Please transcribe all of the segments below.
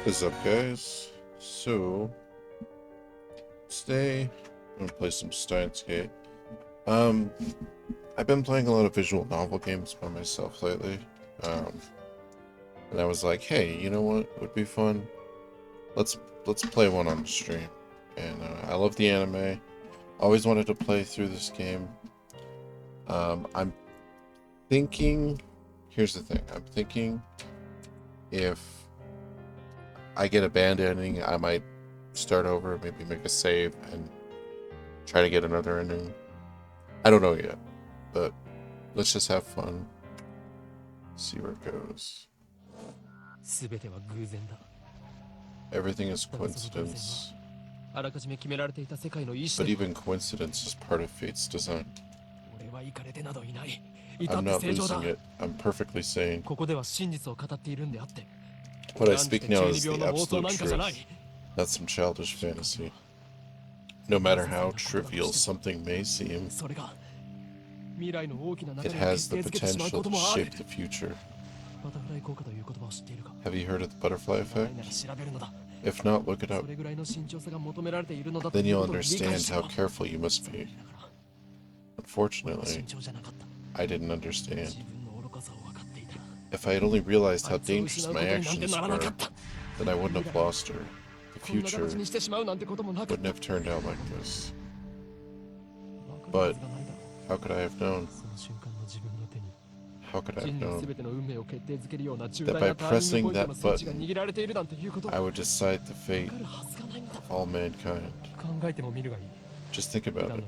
What's up, guys? So, today I'm gonna play some Steins. I've been playing a lot of visual novel games by myself lately. And I was like, hey, you know what would be fun? Let's play one on the stream. And I love the anime. Always wanted to play through this game. I'm thinking. Here's the thing. I'm thinking if I get a bad ending, I might start over, maybe make a save, and try to get another ending. I don't know yet, but let's just have fun. See where it goes. Everything is coincidence. But even coincidence is part of fate's design. I'm not losing it. I'm perfectly sane. What I speak now is the absolute truth, not some childish fantasy. No matter how trivial something may seem, it has the potential to shape the future. Have you heard of the butterfly effect? If not, look it up. Then you'll understand how careful you must be. Unfortunately, I didn't understand. If I had only realized how dangerous my actions were, then I wouldn't have lost her. The future wouldn't have turned out like this. But how could I have known? How could I have known that by pressing that button, I would decide the fate of all mankind? Just think about it.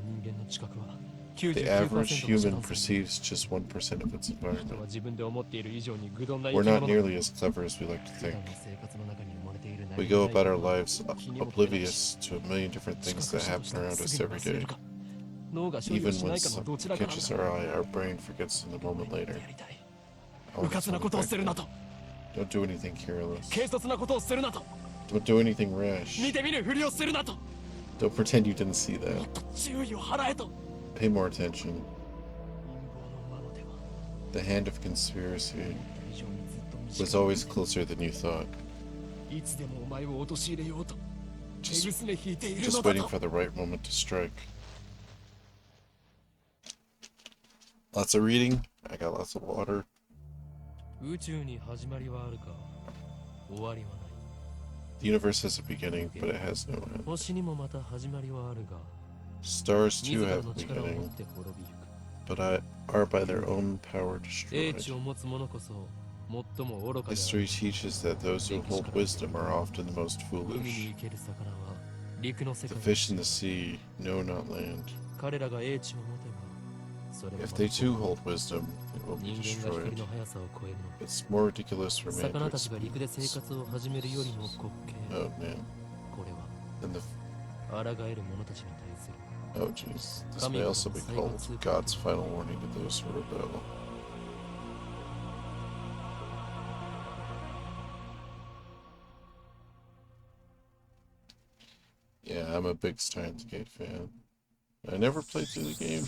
The average human perceives just 1% of its environment. We're not nearly as clever as we like to think. We go about our lives oblivious to a million different things that happen around us every day. Even when something catches our eye, our brain forgets in a moment later. Don't do anything careless. Don't do anything rash. Don't pretend you didn't see that. Pay more attention. The hand of conspiracy was always closer than you thought. Just waiting for the right moment to strike. Lots of reading. I got lots of water. The universe has a beginning, but it has no end. Stars too have a beginning, but are by their own power destroyed. History teaches that those who hold wisdom are often the most foolish. The fish in the sea know not land. If they too hold wisdom, they will be destroyed. It's more ridiculous for man to experience. Oh man. Than the... Oh jeez. This may also be called God's final warning to those who rebel. Yeah, I'm a big Steins Gate fan. I never played through the game.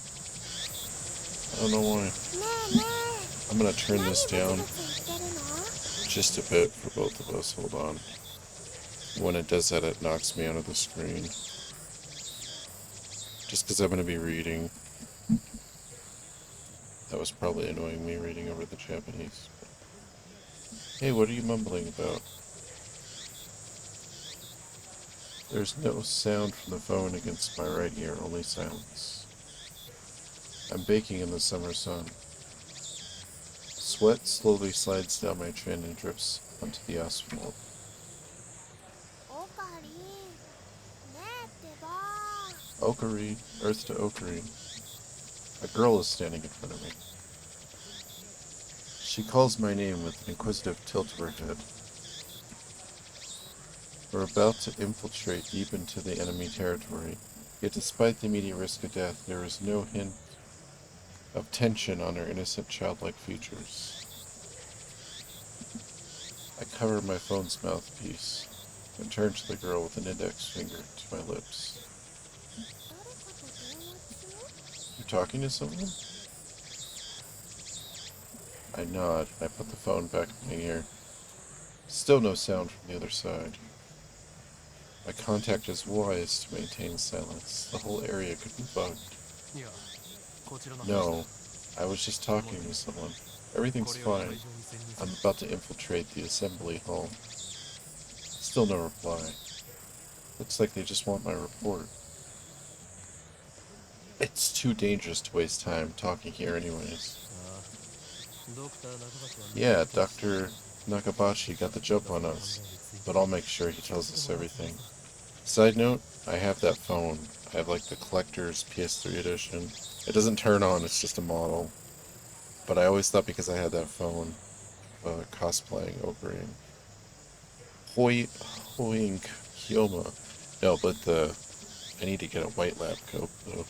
I don't know why. I'm gonna turn this down just a bit for both of us. Hold on. When it does that, it knocks me out of the screen. Just because I'm gonna be reading. That was probably annoying me reading over the Japanese. Hey, what are you mumbling about? There's no sound from the phone against my right ear, only silence. I'm baking in the summer sun. Sweat slowly slides down my chin and drips onto the asphalt. Okari, earth to Okari. A girl is standing in front of me. She calls my name with an inquisitive tilt of her head. We're about to infiltrate deep into the enemy territory, yet despite the immediate risk of death, there is no hint of tension on her innocent childlike features. I cover my phone's mouthpiece and turn to the girl with an index finger to my lips. You talking to someone? I nod and I put the phone back in my ear. Still no sound from the other side. My contact is wise to maintain silence. The whole area could be bugged. No, I was just talking with someone. Everything's fine. I'm about to infiltrate the assembly hall. Still no reply. Looks like they just want my report. It's too dangerous to waste time talking here anyways. Yeah, Dr. Nakabashi got the jump on us, but I'll make sure he tells us everything. Side note, I have that phone. I have like the collector's PS3 edition. It doesn't turn on, it's just a model. But I always thought because I had that phone, cosplaying Ocarina. Hoink Hyoma. No, but I need to get a white lab coat though.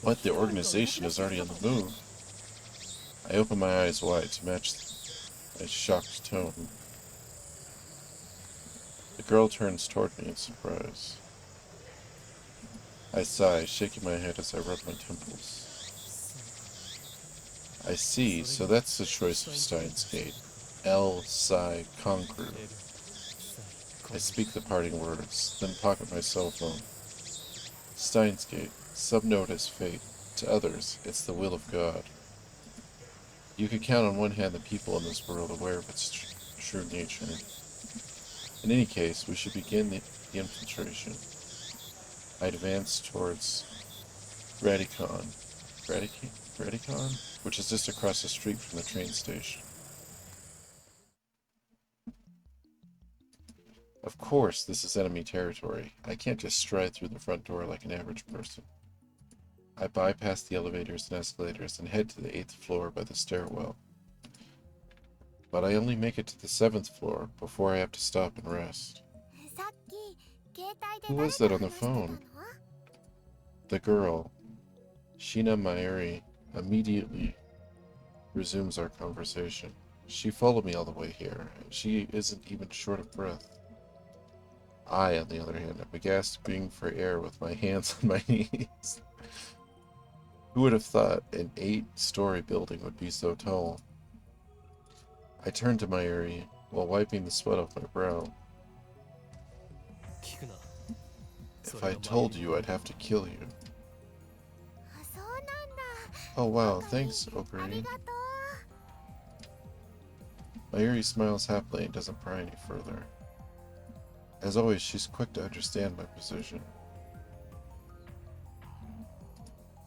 What? The organization is already on the move. I open my eyes wide to match my shocked tone. The girl turns toward me in surprise. I sigh, shaking my head as I rub my temples. I see, so that's the choice of Steins Gate. L, Psi, Conqueror. I speak the parting words, then pocket my cell phone. Steins Gate. Some note as fate. To others, it's the will of God. You could count on one hand the people in this world aware of its true nature. In any case, we should begin the infiltration. I advance towards Radicon, which is just across the street from the train station. Of course, this is enemy territory. I can't just stride through the front door like an average person. I bypass the elevators and escalators and head to the 8th floor by the stairwell. But I only make it to the 7th floor before I have to stop and rest. Who was that on the phone? The girl, Shina Maeri, immediately resumes our conversation. She followed me all the way here, and she isn't even short of breath. I, on the other hand, am gasping for air with my hands on my knees. Who would have thought an 8-story building would be so tall? I turn to Maeri while wiping the sweat off my brow. If I told you, I'd have to kill you. Oh wow, thanks, Ocarina. Maeri smiles happily and doesn't pry any further. As always, she's quick to understand my position.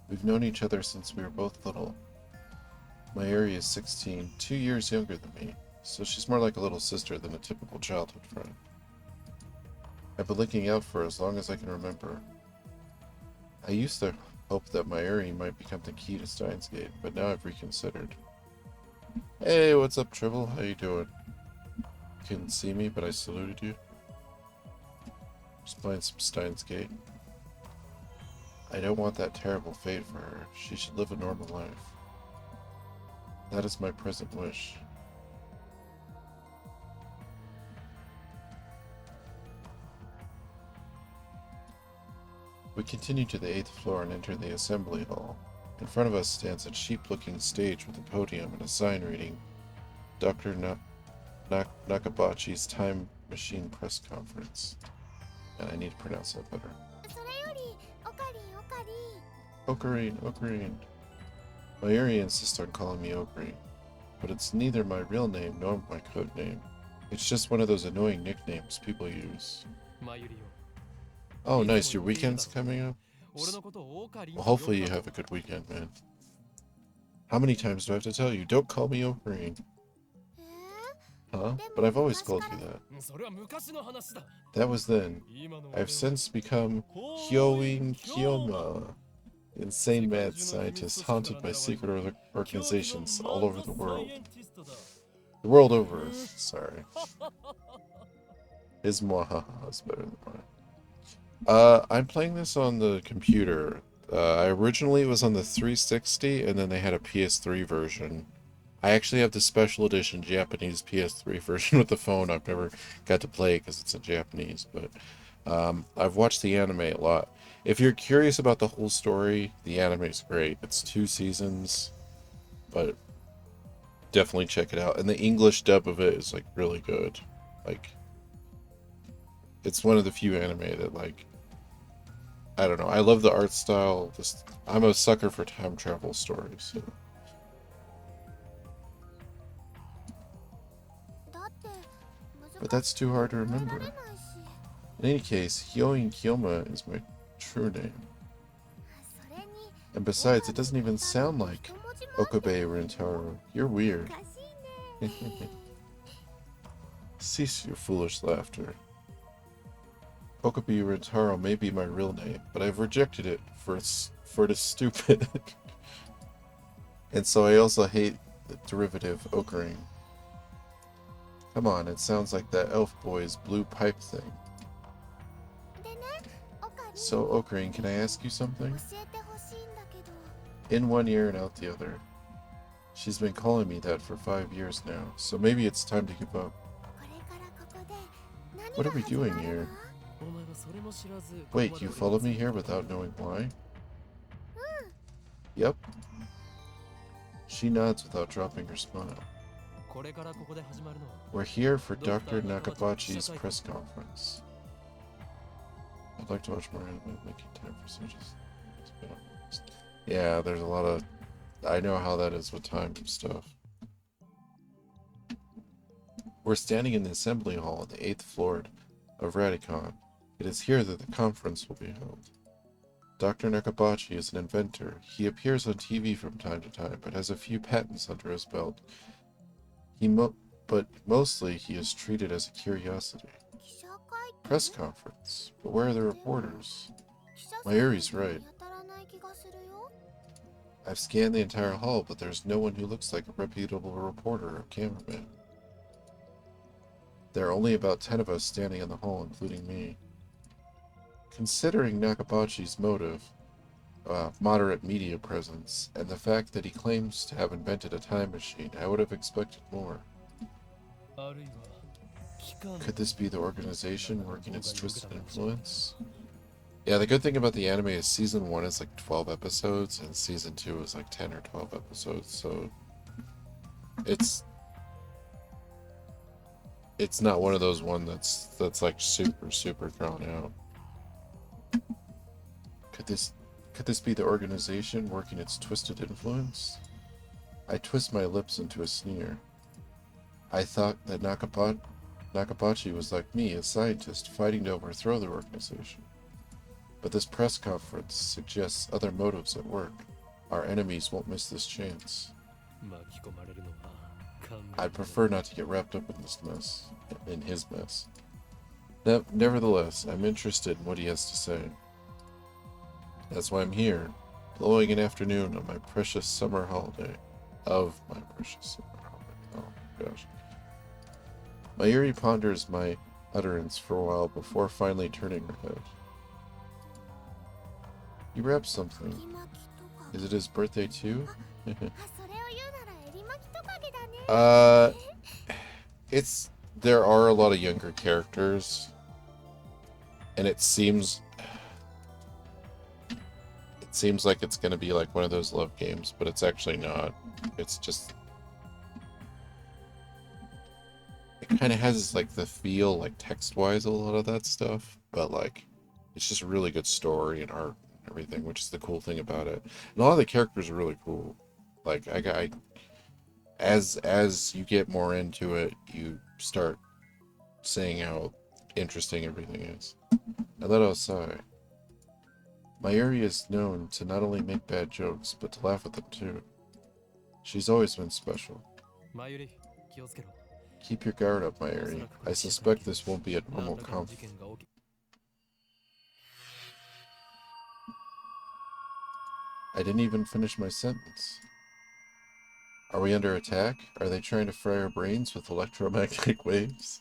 We've known each other since we were both little. Maeri is 16, 2 years younger than me, so she's more like a little sister than a typical childhood friend. I've been looking out for her as long as I can remember. I used to hope that Maeri might become the key to Steins Gate, but now I've reconsidered. Hey, what's up, Tribble? How you doing? You couldn't see me, but I saluted you. Just playing some Steins Gate. I don't want that terrible fate for her. She should live a normal life. That is my present wish. We continue to the 8th floor and enter the assembly hall. In front of us stands a cheap-looking stage with a podium and a sign reading Dr. Nakabachi's Time Machine Press Conference. And I need to pronounce that better. Ocarine. Maeri insists on calling me Ocarine, but it's neither my real name nor my code name. It's just one of those annoying nicknames people use. Oh, nice. Your weekend's coming up? Well, hopefully you have a good weekend, man. How many times do I have to tell you? Don't call me Ocarine. Huh? But I've always called you that. That was then. I've since become Hyoin Kyoma, insane mad scientist haunted by secret organizations all over the world. The world over, sorry. His mwahaha is better than mine. I'm playing this on the computer. Originally it was on the 360, and then they had a PS3 version. I actually have the special edition Japanese PS3 version with the phone. I've never got to play it because it's in Japanese, but I've watched the anime a lot. If you're curious about the whole story, the anime's great. It's 2 seasons, but definitely check it out. And the English dub of it is like really good. Like, it's one of the few anime that like, I don't know. I love the art style. I'm a sucker for time travel stories. So. But that's too hard to remember. In any case, Hyoin Kyoma is my true name. And besides, it doesn't even sound like Okabe Rintaro. You're weird. Cease your foolish laughter. Okabe Rintaro may be my real name, but I've rejected it for it is stupid. And so I also hate the derivative okering. Come on, it sounds like that elf boy's blue pipe thing. So, Okring, can I ask you something? In one ear and out the other. She's been calling me that for 5 years now, so maybe it's time to give up. What are we doing here? Wait, you followed me here without knowing why? Yep. She nods without dropping her smile. We're here for Dr. Nakabachi's press conference. I'd like to watch more anime, making time for such as... Yeah, there's a lot of... I know how that is with time and stuff. We're standing in the assembly hall on the 8th floor of Radicon. It is here that the conference will be held. Dr. Nakabachi is an inventor. He appears on TV from time to time, but has a few patents under his belt. But mostly he is treated as a curiosity. Press conference. But where are the reporters? Mayuri's right. I've scanned the entire hall, but there's no one who looks like a reputable reporter or cameraman. There are only about 10 of us standing in the hall, including me. Considering Nakabachi's moderate media presence, and the fact that he claims to have invented a time machine, I would have expected more. Could this be the organization working its twisted influence? Yeah, the good thing about the anime is season 1 is like 12 episodes, and season 2 is like 10 or 12 episodes, so it's not one of those that's like super drawn out. Could this be the organization working its twisted influence? I twist my lips into a sneer. I thought that Nakabachi was like me, a scientist fighting to overthrow the organization. But this press conference suggests other motives at work. Our enemies won't miss this chance. I'd prefer not to get wrapped up in his mess. Nevertheless, I'm interested in what he has to say. That's why I'm here, blowing an afternoon on my precious summer holiday. Oh my gosh. Mayuri ponders my utterance for a while before finally turning her head. He wrapped something. Is it his birthday too? There are a lot of younger characters, and it seems like it's gonna be like one of those love games, but it's actually not. It's just, it kind of has like the feel, like text-wise, a lot of that stuff, but like it's just a really good story and art and everything, which is the cool thing about it. And a lot of the characters are really cool. Like as you get more into it, you start seeing how interesting everything is. I let out a sigh. Mayuri is known to not only make bad jokes, but to laugh at them too. She's always been special. Keep your guard up, Mayuri. I suspect this won't be a normal conflict. I didn't even finish my sentence. Are we under attack? Are they trying to fry our brains with electromagnetic waves?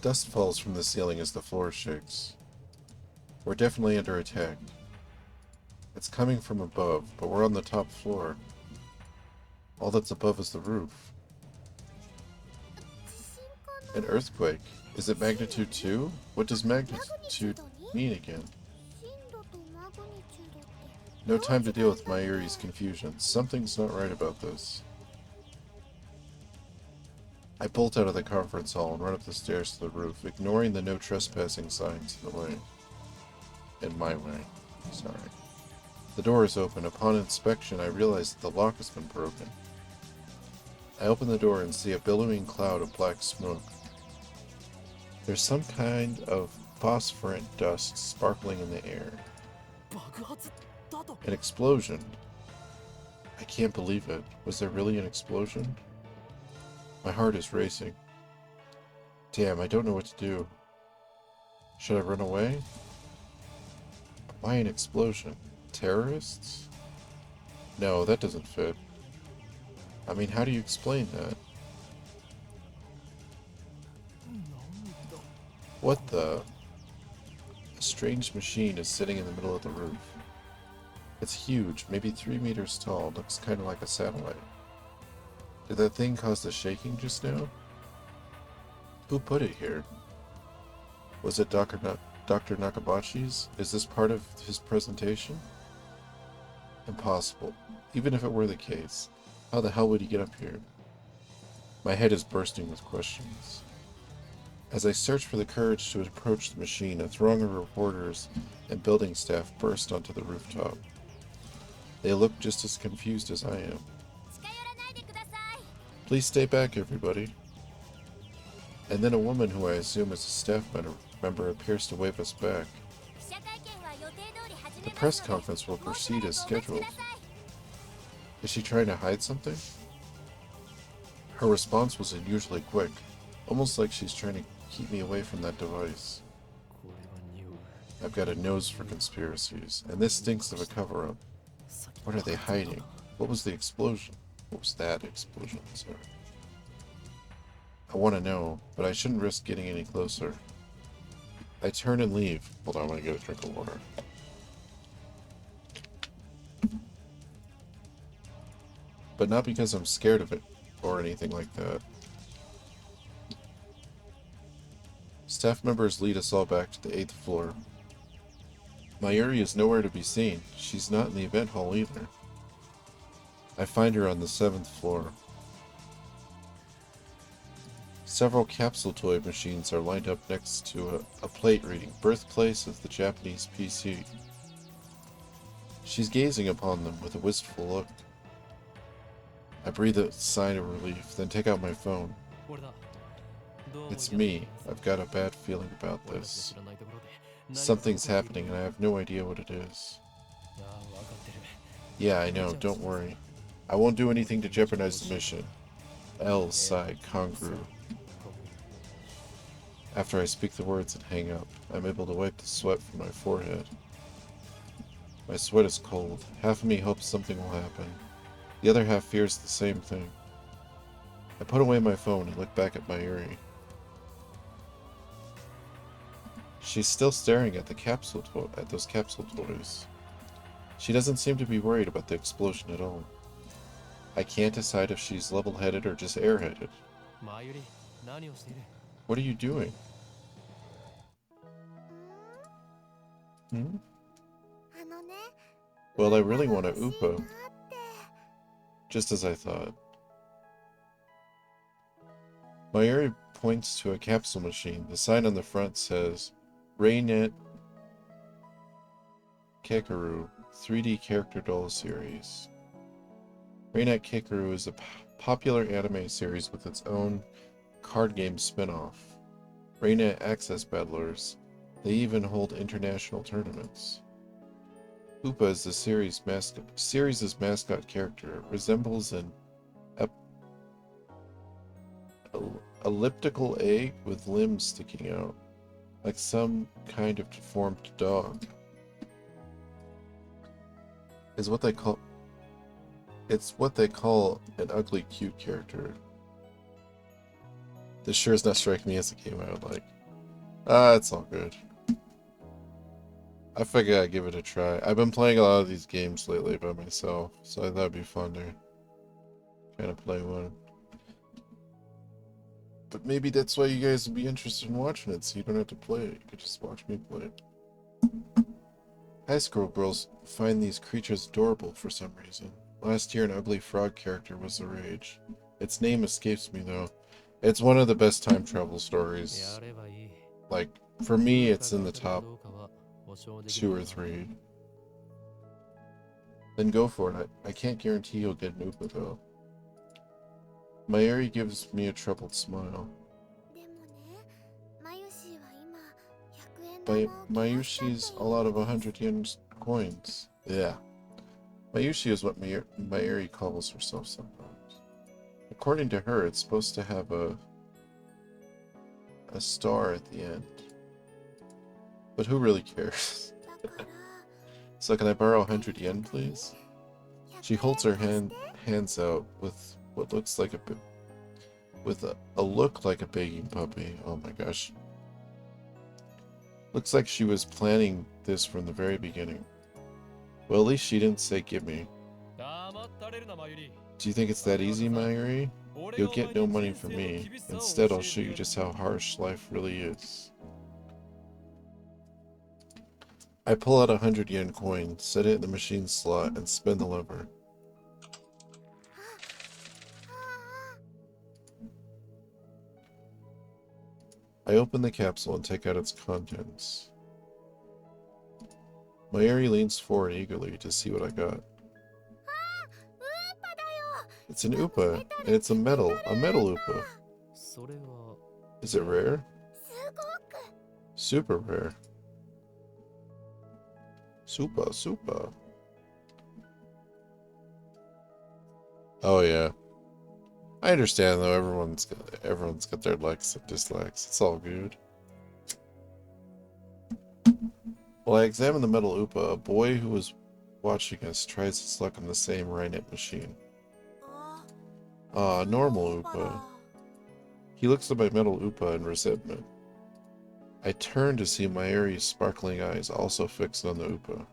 Dust falls from the ceiling as the floor shakes. We're definitely under attack. It's coming from above, but we're on the top floor. All that's above is the roof. An earthquake? Is it magnitude 2? What does magnitude mean again? No time to deal with Mayuri's confusion. Something's not right about this. I bolt out of the conference hall and run up the stairs to the roof, ignoring the no trespassing signs in the way. In my way. Sorry. The door is open. Upon inspection, I realize that the lock has been broken. I open the door and see a billowing cloud of black smoke. There's some kind of phosphorant dust sparkling in the air. An explosion. I can't believe it. Was there really an explosion? My heart is racing. Damn, I don't know what to do. Should I run away? Why an explosion? Terrorists? No, that doesn't fit. I mean, how do you explain that? What the? A strange machine is sitting in the middle of the roof. It's huge, maybe 3 meters tall, looks kind of like a satellite. Did that thing cause the shaking just now? Who put it here? Was it Dr. Nakabachi's? Is this part of his presentation? Impossible. Even if it were the case, how the hell would he get up here? My head is bursting with questions. As I search for the courage to approach the machine, a throng of reporters and building staff burst onto the rooftop. They look just as confused as I am. Please stay back, everybody. And then a woman who I assume is a staff member appears to wave us back. The press conference will proceed as scheduled. Is she trying to hide something? Her response was unusually quick, almost like she's trying to keep me away from that device. I've got a nose for conspiracies, and this stinks of a cover-up. What are they hiding? What was the explosion? What was that explosion, sorry? I want to know, but I shouldn't risk getting any closer. I turn and leave. Hold on, I'm gonna get a drink of water. But not because I'm scared of it, or anything like that. Staff members lead us all back to the 8th floor. Mayuri is nowhere to be seen. She's not in the event hall either. I find her on the 7th floor. Several capsule toy machines are lined up next to a plate reading Birthplace of the Japanese PC. She's gazing upon them with a wistful look. I breathe a sigh of relief, then take out my phone. It's me. I've got a bad feeling about this. Something's happening and I have no idea what it is. Yeah, I know, don't worry. I won't do anything to jeopardize the mission. L sighed Kongru. After I speak the words and hang up, I'm able to wipe the sweat from my forehead. My sweat is cold. Half of me hopes something will happen. The other half fears the same thing. I put away my phone and look back at Mayuri. She's still staring at those capsule toys. She doesn't seem to be worried about the explosion at all. I can't decide if she's level-headed or just airheaded. What are you doing? Hmm? Well, I really want a Upo. Just as I thought. Mayuri points to a capsule machine. The sign on the front says, Raynet Keikaru 3D Character Doll Series. Raynet Keikaru is a popular anime series with its own card game spin-off. Raynet Access Battlers. They even hold international tournaments. Koopa is the series' mascot character. It resembles an elliptical egg with limbs sticking out, like some kind of deformed dog. It's what they call an ugly cute character. This sure does not strike me as a game I would like. It's all good. I figured I'd give it a try. I've been playing a lot of these games lately by myself, so I thought it'd be fun to kind of play one. But maybe that's why you guys would be interested in watching it, so you don't have to play it. You could just watch me play it. High school girls find these creatures adorable for some reason. Last year, an ugly frog character was the rage. Its name escapes me, though. It's one of the best time travel stories. Like, for me, it's in the top 2 or 3. Then go for it. I can't guarantee you'll get an Upa, though. Mayuri gives me a troubled smile. Mayushi's all out of 100 yen coins. Yeah. Mayushi is what Mayuri calls herself sometimes. According to her, it's supposed to have a star at the end. But who really cares? So can I borrow 100 yen, please? She holds her hands out with what looks like a look like a begging puppy. Oh my gosh. Looks like she was planning this from the very beginning. Well, at least she didn't say gimme. Do you think it's that easy, Mayuri? You'll get no money from me. Instead, I'll show you just how harsh life really is. I pull out a 100 yen coin, set it in the machine slot, and spin the lever. I open the capsule and take out its contents. Mayuri leans forward eagerly to see what I got. It's an Upa, and it's a metal Upa. Is it rare? Super rare. Super. Oh yeah. I understand though, everyone's got their likes and dislikes. It's all good. While I examine the metal Upa, a boy who was watching us tries his luck on the same Rynet machine. Ah, normal Upa. He looks at my metal Upa in resentment. I turn to see Mayuri's sparkling eyes also fixed on the Upa.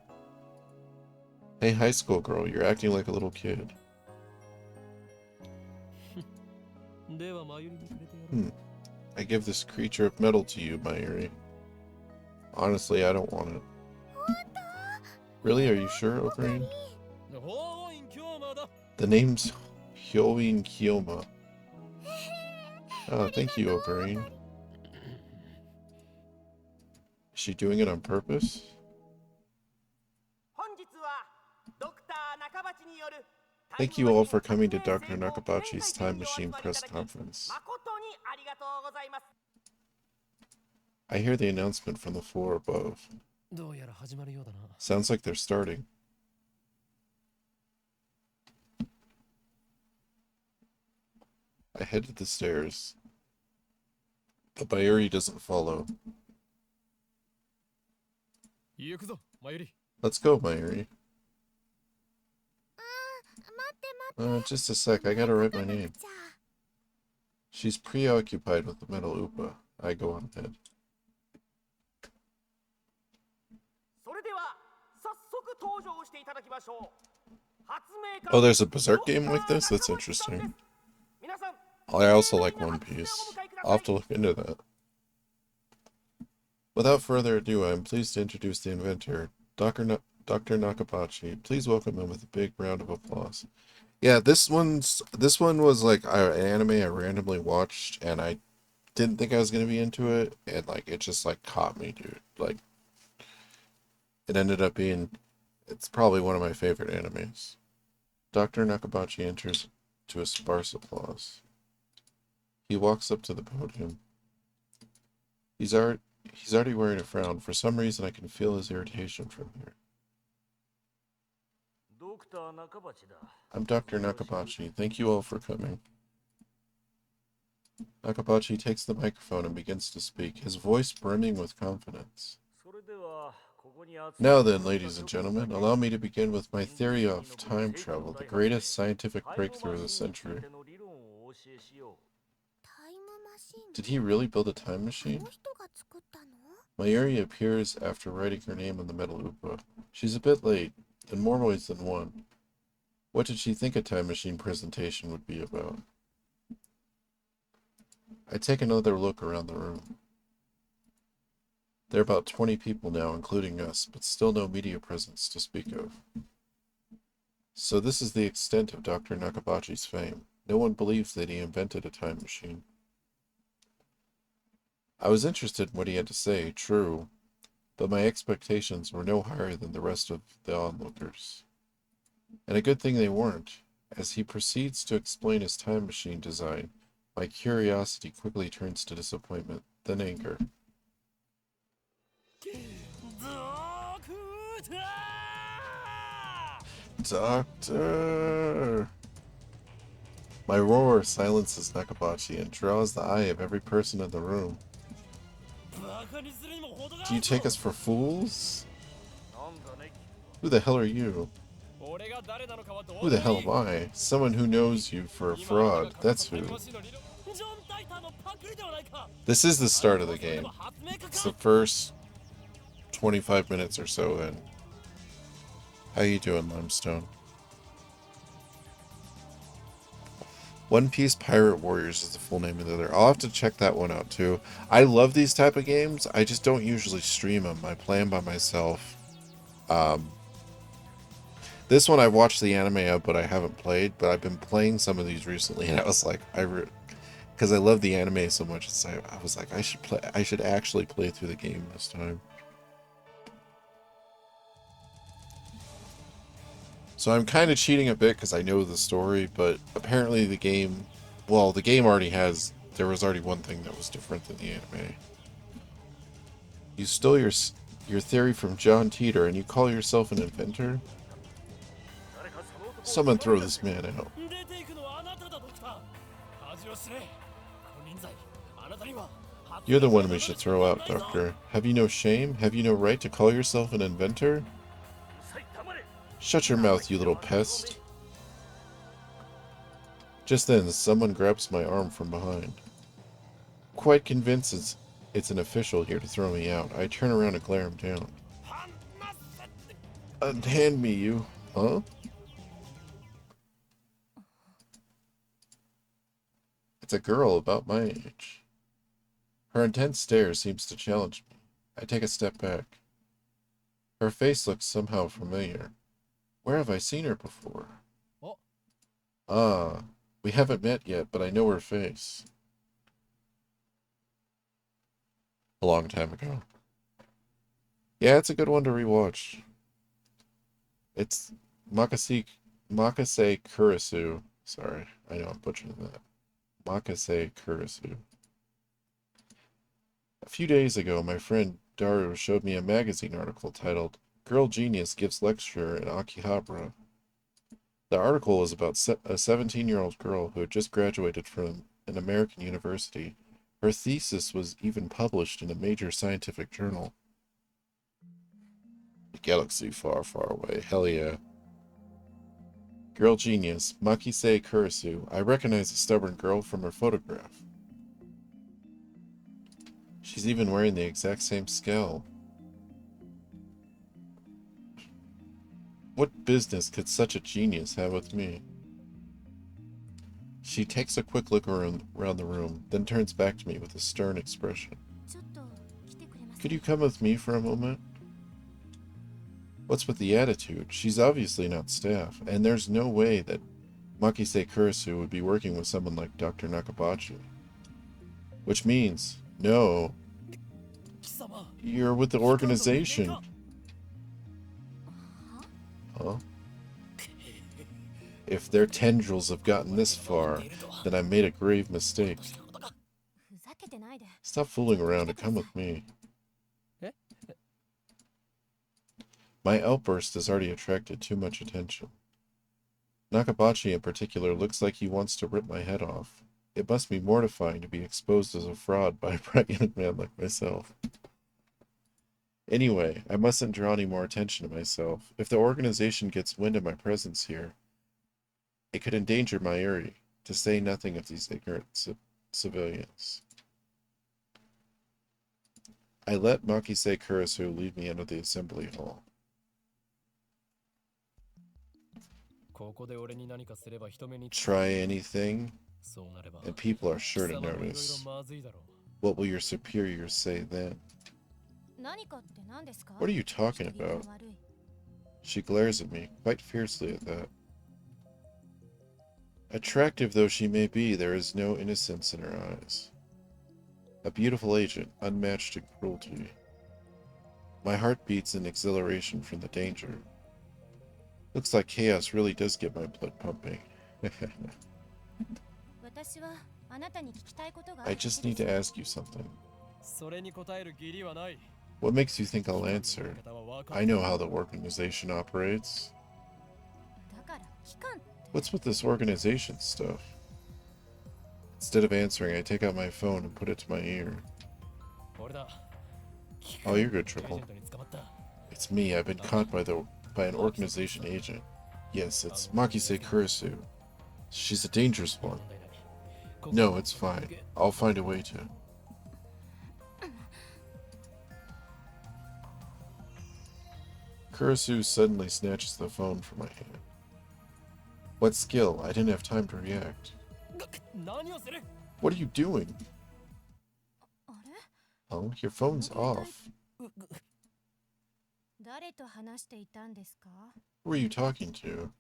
Hey, high school girl, you're acting like a little kid. I give this creature of metal to you, Mayuri. Honestly, I don't want it. Really? Are you sure, Ocarine? The name's Hyoin Kyoma. Oh, thank you, Ocarine. Is she doing it on purpose? Thank you all for coming to Dr. Nakabachi's Time Machine press conference. I hear the announcement from the floor above. Sounds like they're starting. I head to the stairs, but Mayuri doesn't follow. Let's go, Mayuri. Just a sec, I gotta write my name. She's preoccupied with the metal Upa. I go on ahead. Oh, there's a Berserk game like this? That's interesting. I also like One Piece. I'll have to look into that. Without further ado, I am pleased to introduce the inventor, Dr. Nakabachi. Please welcome him with a big round of applause. Yeah, this one was like an anime I randomly watched, and I didn't think I was gonna be into it, and like it just like caught me, dude. Like it ended up being, it's probably one of my favorite animes. Dr. Nakabachi enters to a sparse applause. He walks up to the podium. He's already wearing a frown. For some reason, I can feel his irritation from here. I'm Dr. Nakabachi. Thank you all for coming. Nakabachi takes the microphone and begins to speak, his voice brimming with confidence. Now then, ladies and gentlemen, allow me to begin with my theory of time travel, the greatest scientific breakthrough of the century. Did he really build a time machine? Mayuri appears after writing her name on the metal Upa. She's a bit late, in more ways than one. What did she think a time machine presentation would be about? I take another look around the room. There are about 20 people now, including us, but still no media presence to speak of. So this is the extent of Dr. Nakabachi's fame. No one believes that he invented a time machine. I was interested in what he had to say, true, but my expectations were no higher than the rest of the onlookers. And a good thing they weren't. As he proceeds to explain his time machine design, my curiosity quickly turns to disappointment, then anger. Doctor! My roar silences Nakabachi and draws the eye of every person in the room. Do you take us for fools? Who the hell are you? Who the hell am I? Someone who knows you for a fraud, that's who. This is the start of the game. It's the first 25 minutes or so in. How you doing, Limestone? One Piece Pirate Warriors is the full name of the other. I'll have to check that one out too. I love these type of games. I just don't usually stream them. I play them by myself. This one I've watched the anime of, but I haven't played. But I've been playing some of these recently, and I was like, because I love the anime so much. I was like, I should actually play through the game this time. So I'm kind of cheating a bit because I know the story, but apparently the game, well, the game already has, there was already one thing that was different than the anime. You stole your theory from John Teeter and you call yourself an inventor? Someone throw this man out. You're the one we should throw out, Doctor. Have you no shame? Have you no right to call yourself an inventor? Shut your mouth, you little pest. Just then, someone grabs my arm from behind. Quite convinced it's an official here to throw me out, I turn around and glare him down. Unhand me, you. Huh? It's a girl about my age. Her intense stare seems to challenge me. I take a step back. Her face looks somehow familiar. Where have I seen her before? Ah, we haven't met yet, but I know her face. A long time ago. Yeah, it's a good one to rewatch. It's Makase Kurisu. Sorry, I know I'm butchering that. Makase Kurisu. A few days ago, my friend Daru showed me a magazine article titled Girl Genius Gives Lecture in Akihabara. The article was about a 17-year-old girl who had just graduated from an American university. Her thesis was even published in a major scientific journal. A galaxy far, far away. Hell yeah. Girl Genius, Makise Kurisu. I recognize the stubborn girl from her photograph. She's even wearing the exact same skull. What business could such a genius have with me? She takes a quick look around the room, then turns back to me with a stern expression. Could you come with me for a moment? What's with the attitude? She's obviously not staff, and there's no way that Makise Kurisu would be working with someone like Dr. Nakabachi. Which means, no, you're with the organization. Huh? If their tendrils have gotten this far, then I made a grave mistake. Stop fooling around and come with me. My outburst has already attracted too much attention. Nakabachi in particular looks like he wants to rip my head off. It must be mortifying to be exposed as a fraud by a bright young man like myself. Anyway, I mustn't draw any more attention to myself. If the organization gets wind of my presence here, it could endanger my area, to say nothing of these ignorant civilians. I let Makise Kurisu lead me into the assembly hall. Try anything, and people are sure to notice. What will your superiors say then? What are you talking about? She glares at me, quite fiercely at that. Attractive though she may be, there is no innocence in her eyes. A beautiful agent, unmatched in cruelty. My heart beats in exhilaration from the danger. Looks like chaos really does get my blood pumping. I just need to ask you something. What makes you think I'll answer? I know how the organization operates. What's with this organization stuff? Instead of answering, I take out my phone and put it to my ear. Oh, you're good, Triple. It's me. I've been caught by an organization agent. Yes, it's Makise Kurisu. She's a dangerous one. No, it's fine. I'll find a way to. Kurisu suddenly snatches the phone from my hand. What skill? I didn't have time to react. What are you doing? Oh, your phone's off. Who are you talking to?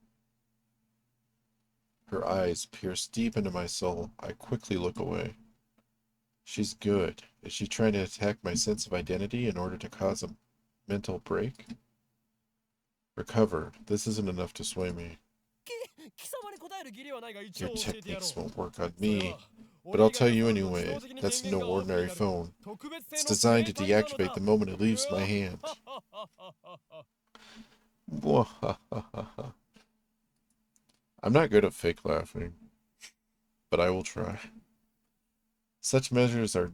Her eyes pierce deep into my soul. I quickly look away. She's good. Is she trying to attack my sense of identity in order to cause a mental break? Recover. This isn't enough to sway me. Your techniques won't work on me, but I'll tell you anyway. That's no ordinary phone. It's designed to deactivate the moment it leaves my hand. I'm not good at fake laughing, but I will try. Such measures are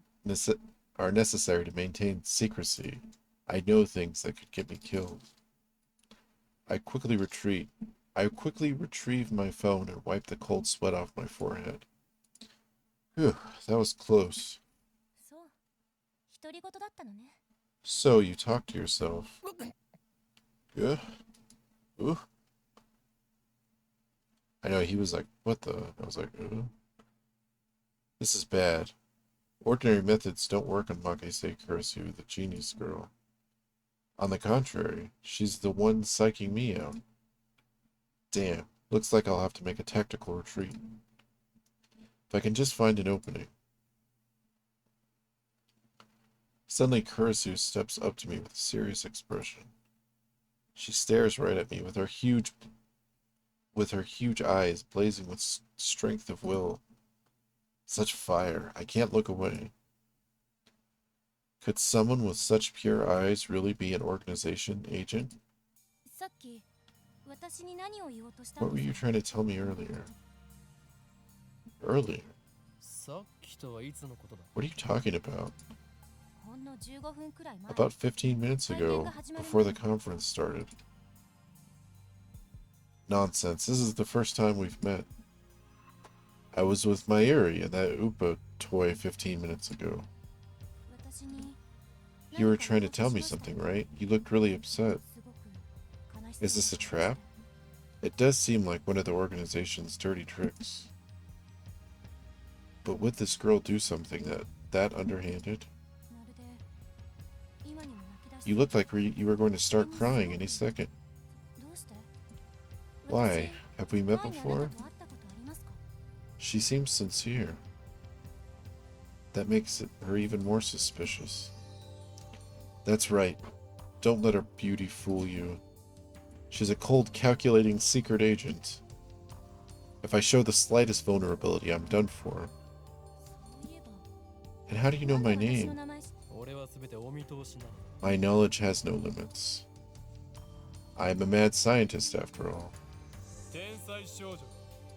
necessary to maintain secrecy. I know things that could get me killed. I quickly retrieve my phone and wipe the cold sweat off my forehead. Whew, that was close. So, you talk to yourself. Yeah? Ooh. I know, he was like, what the? I was like, ooh. This is bad. Ordinary methods don't work on Makise Kurisu, the genius girl. On the contrary, she's the one psyching me out. Damn, looks like I'll have to make a tactical retreat. If I can just find an opening. Suddenly Kurisu steps up to me with a serious expression. She stares right at me with her huge eyes blazing with strength of will. Such fire, I can't look away. Could someone with such pure eyes really be an organization agent? What were you trying to tell me earlier? Earlier? What are you talking about? About 15 minutes ago, before the conference started. Nonsense, this is the first time we've met. I was with Mayuri and that Upa toy 15 minutes ago. You were trying to tell me something, right? You looked really upset. Is this a trap? It does seem like one of the organization's dirty tricks. But would this girl do something that underhanded? You looked like you were going to start crying any second. Why? Have we met before? She seems sincere. That makes her even more suspicious. That's right. Don't let her beauty fool you. She's a cold, calculating secret agent. If I show the slightest vulnerability, I'm done for. And how do you know my name? My knowledge has no limits. I am a mad scientist, after all.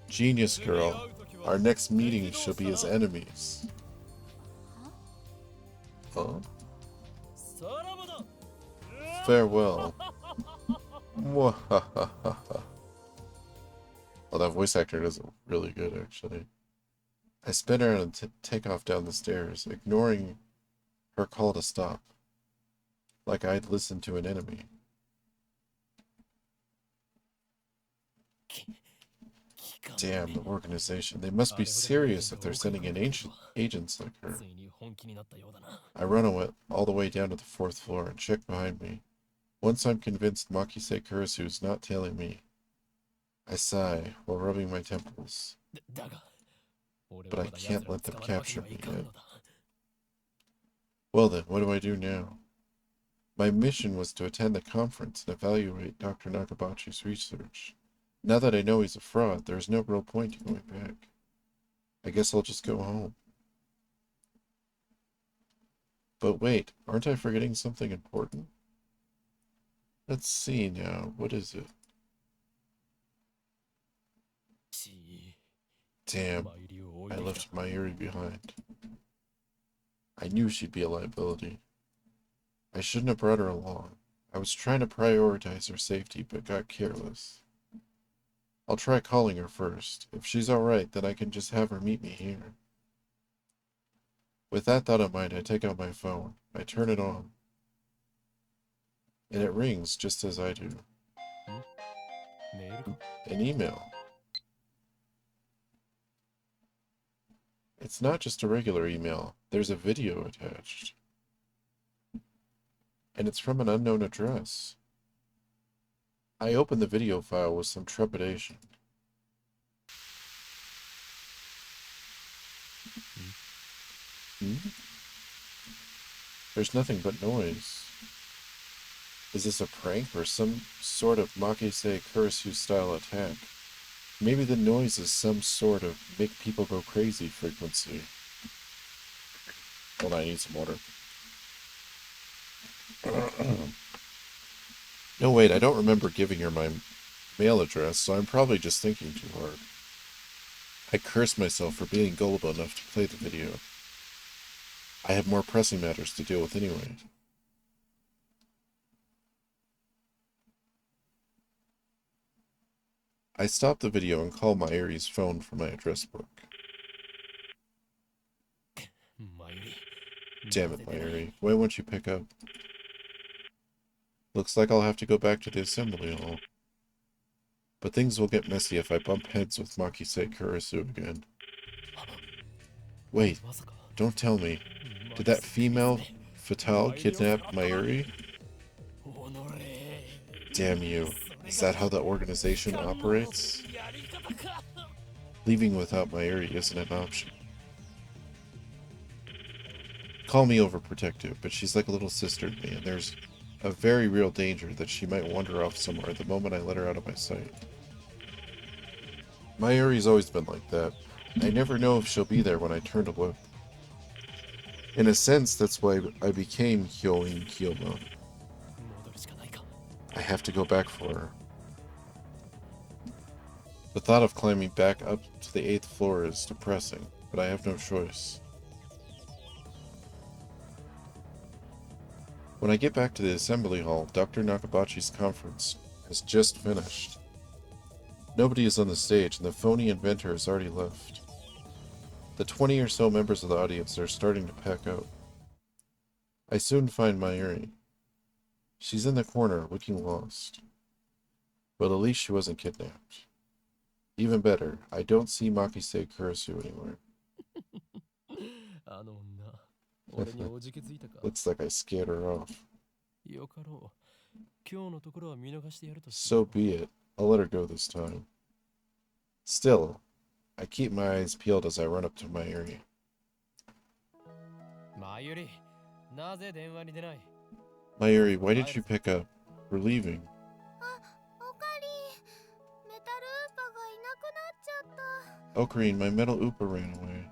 Genius girl, our next meeting shall be as enemies. Huh? Farewell. Well, that voice actor does it really good, actually. I spin around and take off down the stairs, ignoring her call to stop, like I'd listened to an enemy. Damn, the organization. They must be serious if they're sending in ancient agents like her. I run away all the way down to the 4th floor and check behind me. Once I'm convinced Makise Kurisu is not tailing me, I sigh while rubbing my temples. But I can't let them capture me yet. Well then, what do I do now? My mission was to attend the conference and evaluate Dr. Nakabachi's research. Now that I know he's a fraud, there's no real point to going back. I guess I'll just go home. But wait, aren't I forgetting something important? Let's see now, what is it? Damn, I left Mayuri behind. I knew she'd be a liability. I shouldn't have brought her along. I was trying to prioritize her safety, but got careless. I'll try calling her first. If she's alright, then I can just have her meet me here. With that thought in mind, I take out my phone. I turn it on. And it rings just as I do. An email. It's not just a regular email. There's a video attached. And it's from an unknown address. I open the video file with some trepidation. There's nothing but noise. Is this a prank or some sort of Makise Kurisu style attack? Maybe the noise is some sort of make people go crazy frequency. Hold on, I need some water. No, wait, I don't remember giving her my mail address, so I'm probably just thinking too hard. I curse myself for being gullible enough to play the video. I have more pressing matters to deal with anyway. I stop the video and call Mayuri's phone from my address book. Damn it, Mayuri. Why won't you pick up? Looks like I'll have to go back to the assembly hall. But things will get messy if I bump heads with Makise Kurisu again. Wait, don't tell me. Did that female fatale kidnap Mayuri? Damn you. Is that how the organization operates? Leaving without Mayuri isn't an option. Call me overprotective, but she's like a little sister to me, and there's a very real danger that she might wander off somewhere the moment I let her out of my sight. Mayuri's always been like that. I never know if she'll be there when I turn to look. In a sense, that's why I became Hyoin Kyoma. I have to go back for her. The thought of climbing back up to the 8th floor is depressing, but I have no choice. When I get back to the assembly hall, Dr. Nakabachi's conference has just finished. Nobody is on the stage, and the phony inventor has already left. The 20 or so members of the audience are starting to pack out. I soon find Mayuri. She's in the corner, looking lost. But at least she wasn't kidnapped. Even better, I don't see Makise Kurisu anywhere. Looks like I scared her off. So be it. I'll let her go this time. Still, I keep my eyes peeled as I run up to Mayuri. Mayuri, why did you pick up? We're leaving. Ocarine, my metal Oopa ran away.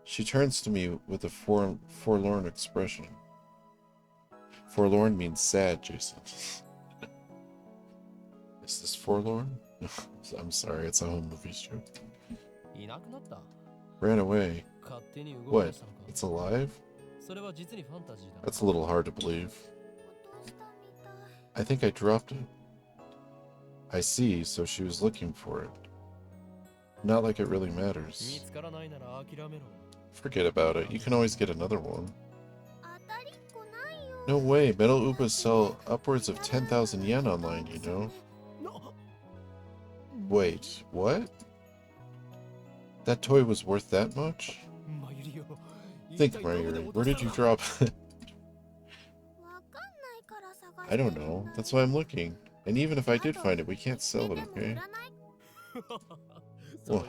She turns to me with a forlorn expression. Forlorn means sad, Jason. Is this forlorn? I'm sorry, it's a home movies joke. Ran away. What? It's alive? That's a little hard to believe. I think I dropped it. I see, so she was looking for it. Not like it really matters. Forget about it, you can always get another one. No way, metal Oopas sell upwards of 10,000 yen online, you know? Wait, what? That toy was worth that much? Think, Mayuri, where did you drop it? I don't know. That's why I'm looking. And even if I did find it, we can't sell it, okay? Well,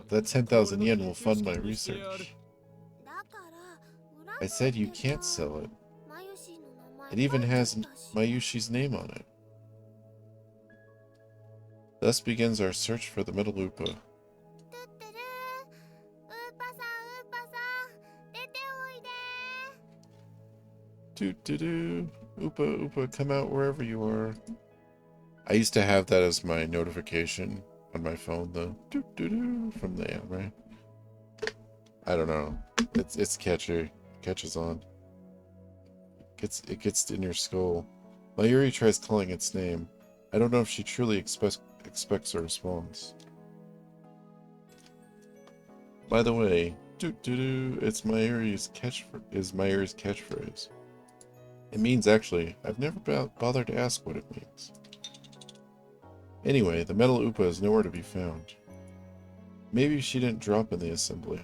that 10,000 yen will fund my research. I said you can't sell it. It even has Mayushi's name on it. Thus begins our search for the Metal Upa. Doo-doo-doo. Upa, come out wherever you are. I used to have that as my notification on my phone, the doo-doo-doo from the anime. I don't know. It's catchy. It catches on. It gets in your skull. Mayuri tries calling its name. I don't know if she truly expects a response. By the way, doo-doo-doo, it's Mayuri's catchphrase. It means actually. I've never bothered to ask what it means. Anyway, the metal Upa is nowhere to be found. Maybe she didn't drop in the assembly.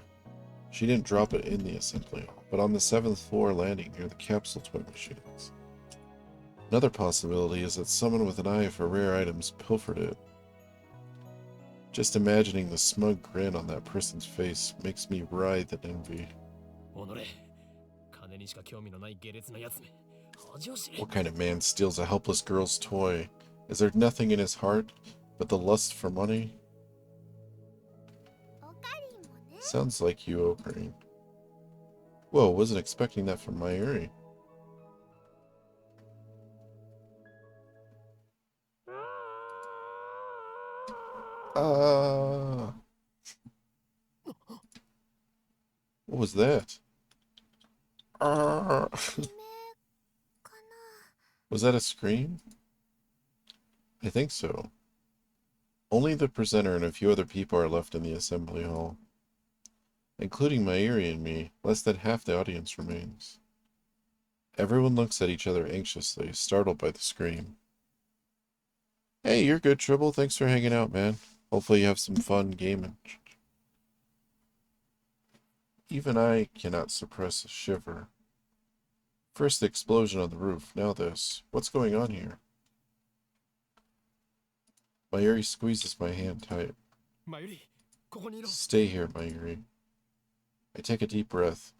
She didn't drop it in the assembly, but on the 7th floor landing near the capsule twin machines. Another possibility is that someone with an eye for rare items pilfered it. Just imagining the smug grin on that person's face makes me writhe in envy. What kind of man steals a helpless girl's toy? Is there nothing in his heart but the lust for money? Sounds like you, Ocarine. Whoa, wasn't expecting that from Mayuri. What was that? Was that a scream? I think so. Only the presenter and a few other people are left in the assembly hall. Including Mayuri and me, less than half the audience remains. Everyone looks at each other anxiously, startled by the scream. Hey, you're good, Tribble. Thanks for hanging out, man. Hopefully you have some fun gaming. Even I cannot suppress a shiver. First the explosion on the roof, now this. What's going on here? Mayuri squeezes my hand tight. Stay here, Mayuri. I take a deep breath,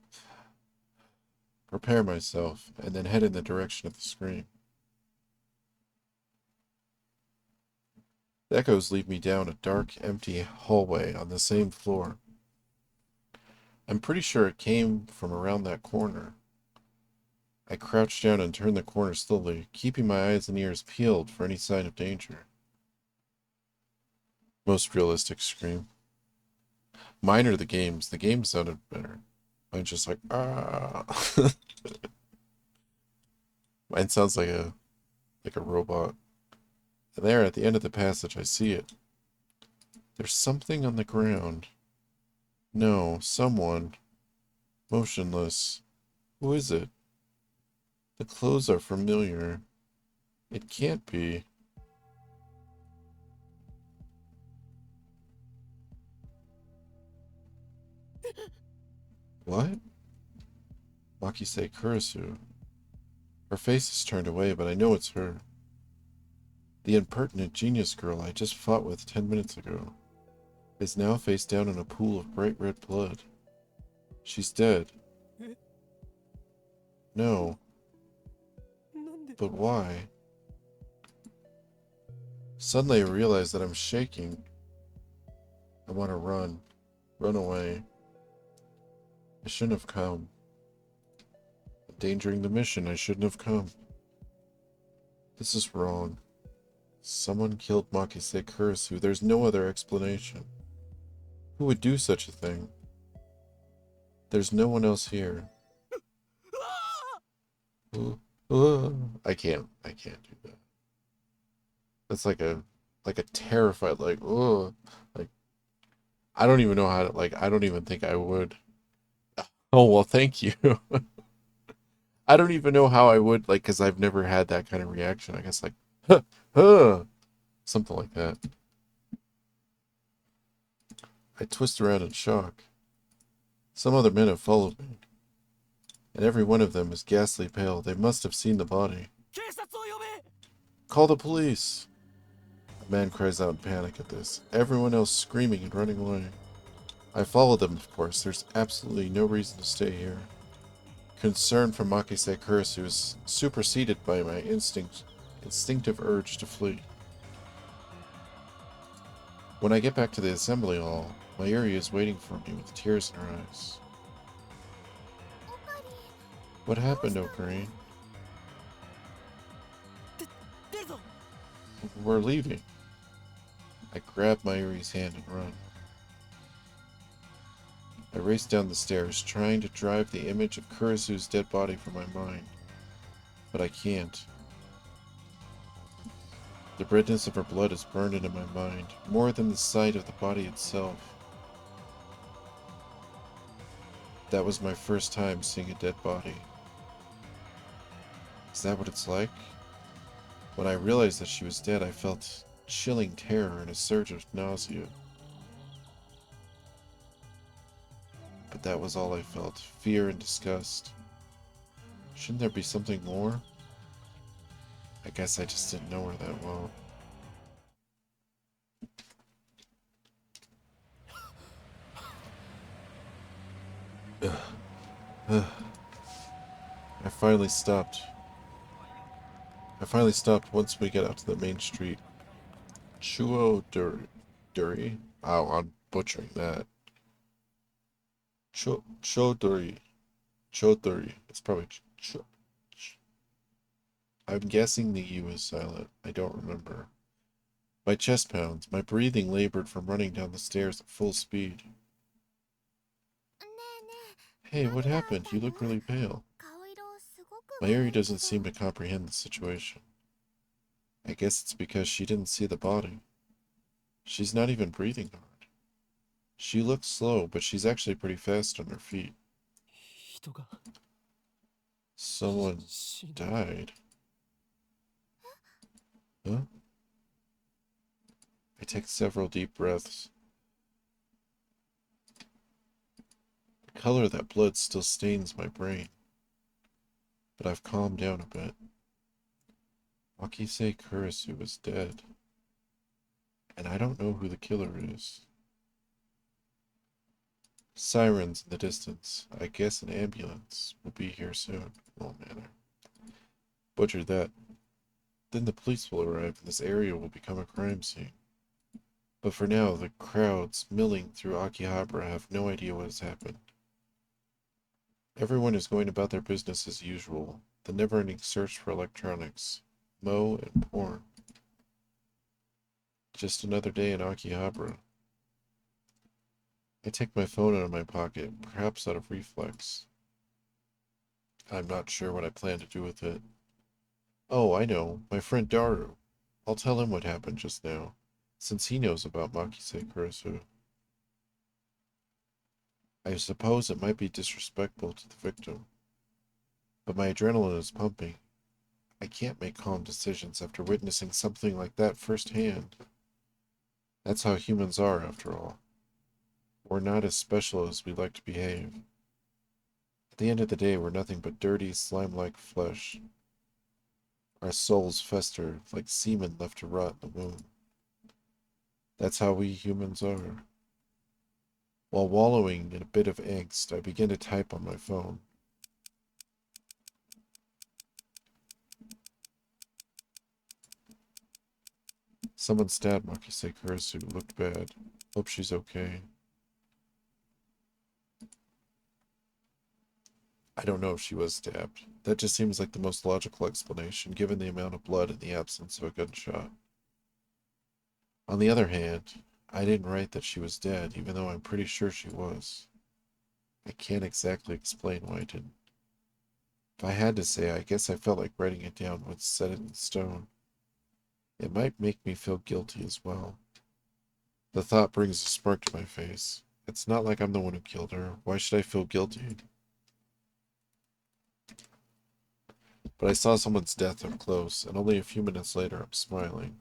prepare myself, and then head in the direction of the scream. The echoes lead me down a dark, empty hallway on the same floor. I'm pretty sure it came from around that corner. I crouch down and turn the corner slowly, keeping my eyes and ears peeled for any sign of danger. Most realistic scream. Mine are the games. The games sounded better. Mine's just like, ah. Mine sounds like a robot. And there, at the end of the passage, I see it. There's something on the ground. No, someone. Motionless. Who is it? The clothes are familiar. It can't be. What? Makise Kurisu. Her face is turned away, but I know it's her. The impertinent genius girl I just fought with 10 minutes ago is now face down in a pool of bright red blood. She's dead. No. But why? Suddenly I realize that I'm shaking. I want to run. Run away. I shouldn't have come. Endangering the mission, I shouldn't have come. This is wrong. Someone killed Makise Kurisu. There's no other explanation. Who would do such a thing? There's no one else here. I can't do that. That's like a terrified, like, I don't even know how to, I don't even think I would. Oh, well, thank you. I don't even know how I would, because I've never had that kind of reaction. I guess, something like that. I twist around in shock. Some other men have followed me, and every one of them is ghastly pale. They must have seen the body. Call the police! A man cries out in panic at this, everyone else screaming and running away. I follow them, of course. There's absolutely no reason to stay here. Concern for Makise Kurisu is superseded by my instinctive urge to flee. When I get back to the assembly hall, Mayuri is waiting for me with tears in her eyes. What happened, Ocarine? We're leaving. I grab Mayuri's hand and run. I race down the stairs, trying to drive the image of Kurisu's dead body from my mind. But I can't. The redness of her blood is burned into my mind, more than the sight of the body itself. That was my first time seeing a dead body. Is that what it's like? When I realized that she was dead, I felt chilling terror and a surge of nausea. But that was all I felt, fear and disgust. Shouldn't there be something more? I guess I just didn't know her that well. I finally stopped. Once we get out to the main street. Duri? Oh, I'm butchering that. Choduri. It's probably I'm guessing the U is silent. I don't remember. My chest pounds. My breathing labored from running down the stairs at full speed. Hey, what happened? You look really pale. Mayuri doesn't seem to comprehend the situation. I guess it's because she didn't see the body. She's not even breathing hard. She looks slow, but she's actually pretty fast on her feet. Someone died. Huh? I take several deep breaths. The color of that blood still stains my brain. But I've calmed down a bit. Makise Kurisu is dead. And I don't know who the killer is. Sirens in the distance. I guess an ambulance will be here soon. Well, manner. Butcher that. Then the police will arrive and this area will become a crime scene. But for now, the crowds milling through Akihabara have no idea what has happened. Everyone is going about their business as usual, the never-ending search for electronics, Mo and porn. Just another day in Akihabara. I take my phone out of my pocket, perhaps out of reflex. I'm not sure what I plan to do with it. Oh, I know, my friend Daru. I'll tell him what happened just now, since he knows about Makise Kurisu. I suppose it might be disrespectful to the victim, but my adrenaline is pumping. I can't make calm decisions after witnessing something like that firsthand. That's how humans are, after all. We're not as special as we like to behave. At the end of the day, we're nothing but dirty, slime-like flesh. Our souls fester like semen left to rot in the womb. That's how we humans are. While wallowing in a bit of angst, I begin to type on my phone. Someone stabbed Makise Kurisu. Looked bad. Hope she's okay. I don't know if she was stabbed. That just seems like the most logical explanation, given the amount of blood and the absence of a gunshot. On the other hand, I didn't write that she was dead, even though I'm pretty sure she was. I can't exactly explain why I didn't. If I had to say, I guess I felt like writing it down would set it in stone. It might make me feel guilty as well. The thought brings a smirk to my face. It's not like I'm the one who killed her. Why should I feel guilty? But I saw someone's death up close, and only a few minutes later I'm smiling.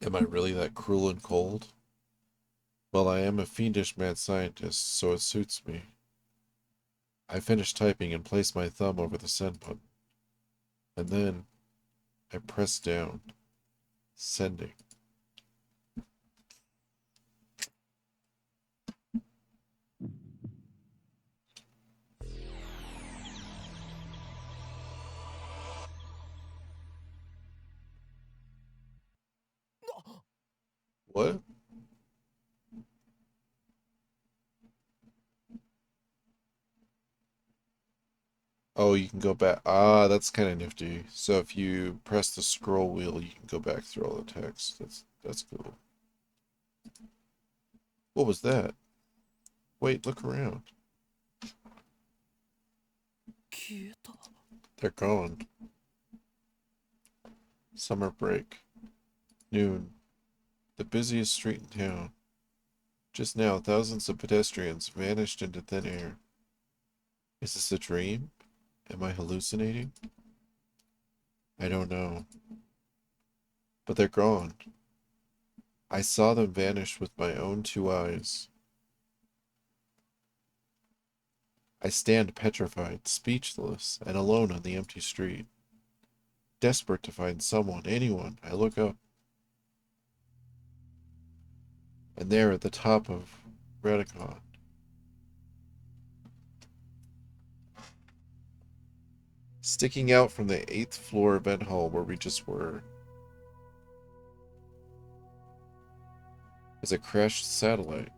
Am I really that cruel and cold? Well, I am a fiendish mad scientist, so it suits me. I finish typing and place my thumb over the send button. And then I press down. Sending. What? Oh, you can go back. Ah, that's kind of nifty. So if you press the scroll wheel, you can go back through all the text. That's cool. What was that? Wait, look around. They're gone. Summer break. Noon. The busiest street in town. Just now, thousands of pedestrians vanished into thin air. Is this a dream? Am I hallucinating? I don't know. But they're gone. I saw them vanish with my own 2 eyes. I stand petrified, speechless, and alone on the empty street. Desperate to find someone, anyone, I look up. And there at the top of Redicon, sticking out from the 8th floor event hall where we just were, is a crashed satellite.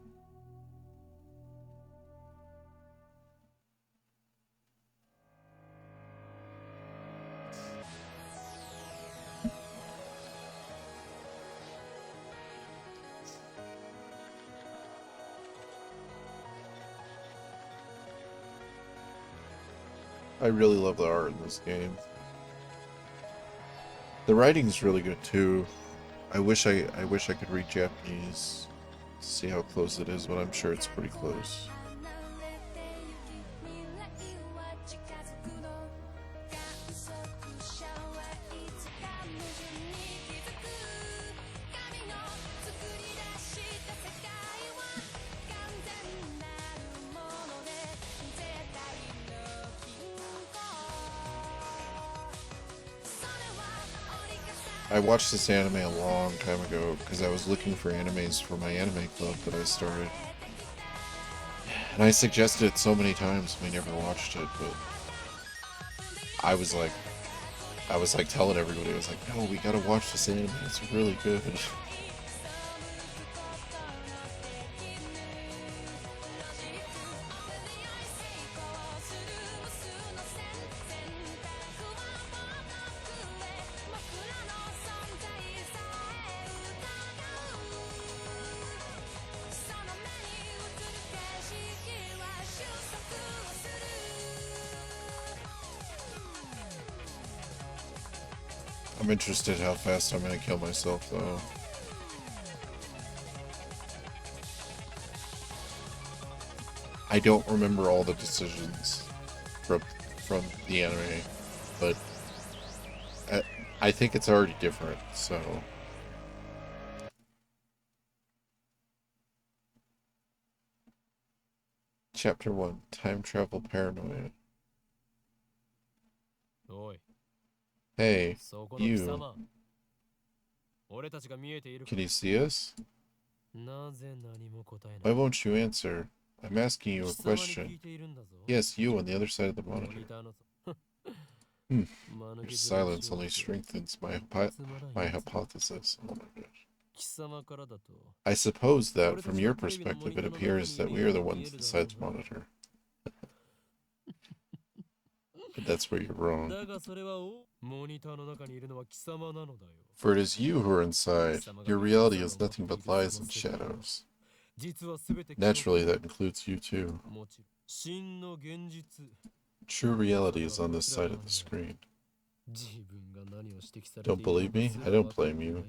I really love the art in this game. The writing's really good too. I wish I could read Japanese, see how close it is, but I'm sure it's pretty close. I watched this anime a long time ago because I was looking for animes for my anime club that I started. And I suggested it so many times, we never watched it, but I was like telling everybody, I was like, no, we gotta watch this anime, it's really good. I'm interested how fast I'm gonna kill myself, though. I don't remember all the decisions from the anime, but I think it's already different, so... Chapter 1, Time Travel Paranoia. Hey, you. Can you see us? Why won't you answer? I'm asking you a question. Yes, you on the other side of the monitor. Your silence only strengthens my hypothesis. Oh my gosh. I suppose that, from your perspective, it appears that we are the ones inside the monitor. But that's where you're wrong. For it is you who are inside. Your reality is nothing but lies and shadows. Naturally, that includes you too. True reality is on this side of the screen. Don't believe me? I don't blame you.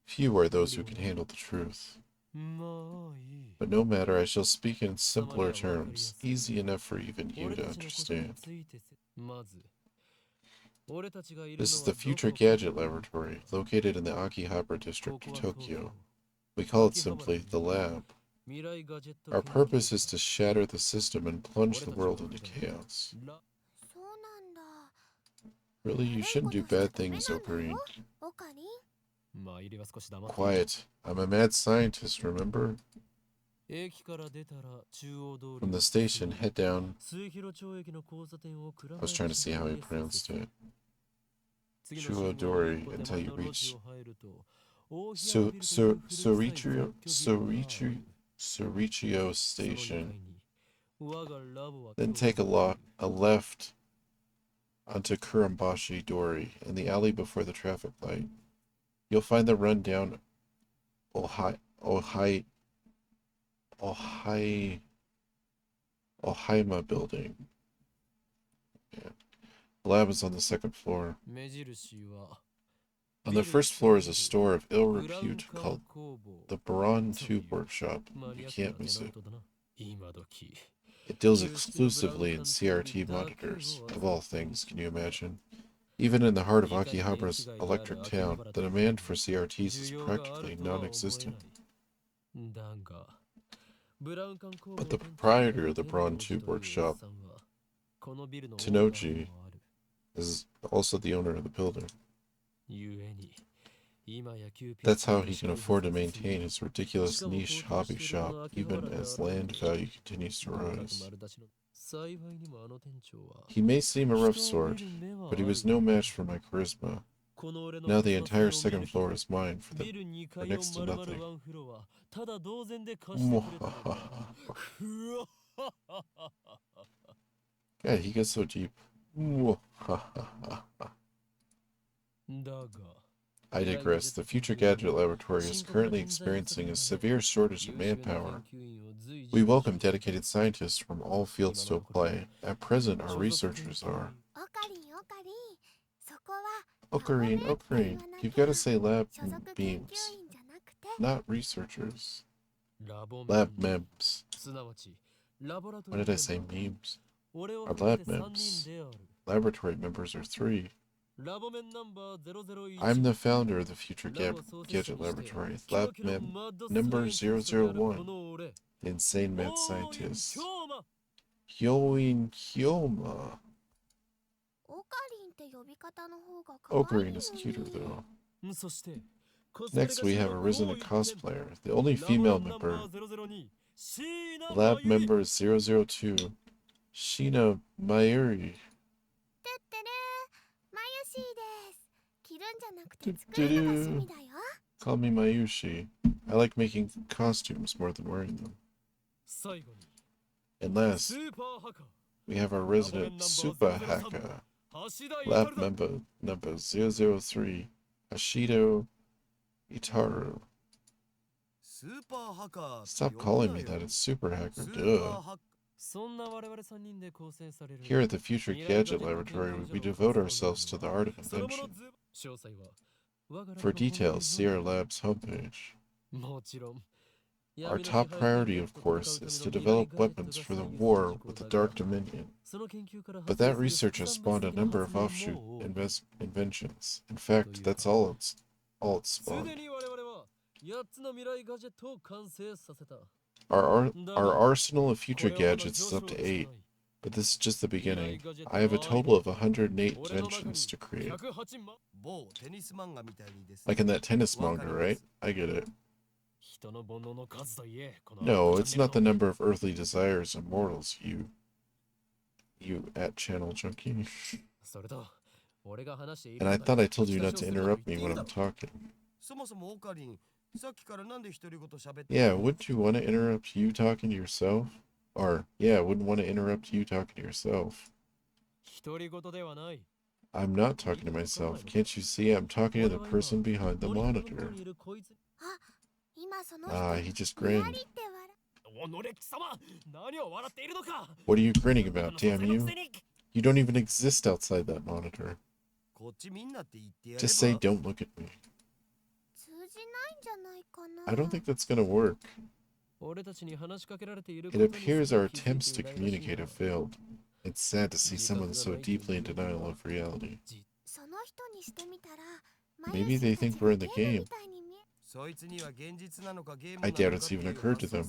Few are those who can handle the truth. But no matter, I shall speak in simpler terms, easy enough for even you to understand. This is the Future Gadget Laboratory, located in the Akihabara district of Tokyo. We call it simply the lab. Our purpose is to shatter the system and plunge the world into chaos. Really, you shouldn't do bad things, Ocarine. Quiet. I'm a mad scientist, remember? From the station, head down. I was trying to see how he pronounced it. Chuodori until you reach Sorichio Station. Then take a left onto Kurambashi Dori in the alley before the traffic light. You'll find the rundown Ohaima building. Yeah. The lab is on the second floor. On the first floor is a store of ill repute called the Baron Tube Workshop. You can't miss it. It deals exclusively in CRT monitors, of all things, can you imagine? Even in the heart of Akihabara's electric town, the demand for CRTs is practically non-existent. But the proprietor of the Baron Tube Workshop, Tenoji, is also the owner of the building. That's how he can afford to maintain his ridiculous niche hobby shop, even as land value continues to rise. He may seem a rough sort, but he was no match for my charisma. Now the entire second floor is mine for next to nothing. God, he gets so deep. I digress. The Future Gadget Laboratory is currently experiencing a severe shortage of manpower. We welcome dedicated scientists from all fields to apply. At present, our researchers are... Ocarine, you've got to say lab beams, not researchers. Lab mems. Why did I say memes? Our lab mems. Laboratory members are 3. I'm the founder of the Future Gadget Laboratory. Lab mem number 001. The insane mad scientist. Hyoin Hyoma. Ocarine is cuter though. Next we have a resident cosplayer, the only female member. Lab member 002. Shina Mayuri. Call me Mayushi. I like making costumes more than wearing them. And last, we have our resident Super Hacker. Lab member number 003, Ashido Itaru. Stop calling me that, it's Super Hacker, duh. Here at the Future Gadget Laboratory, we devote ourselves to the art of invention. For details, see our lab's homepage. Our top priority, of course, is to develop weapons for the war with the Dark Dominion. But that research has spawned a number of offshoot inventions. In fact, that's all it's spawned. Our arsenal of future gadgets is up to 8, but this is just the beginning. I have a total of 108 inventions to create. Like in that tennis manga, right? I get it. No, it's not the number of earthly desires and mortals, you @channel junkie. And I thought I told you not to interrupt me when I'm talking. Yeah, wouldn't you want to interrupt you talking to yourself? Or, yeah, wouldn't want to interrupt you talking to yourself. I'm not talking to myself. Can't you see I'm talking to the person behind the monitor? Ah, he just grinned. What are you grinning about, damn you? You don't even exist outside that monitor. Just say don't look at me. I don't think that's gonna work. It appears our attempts to communicate have failed. It's sad to see someone so deeply in denial of reality. Maybe they think we're in the game. I doubt it's even occurred to them.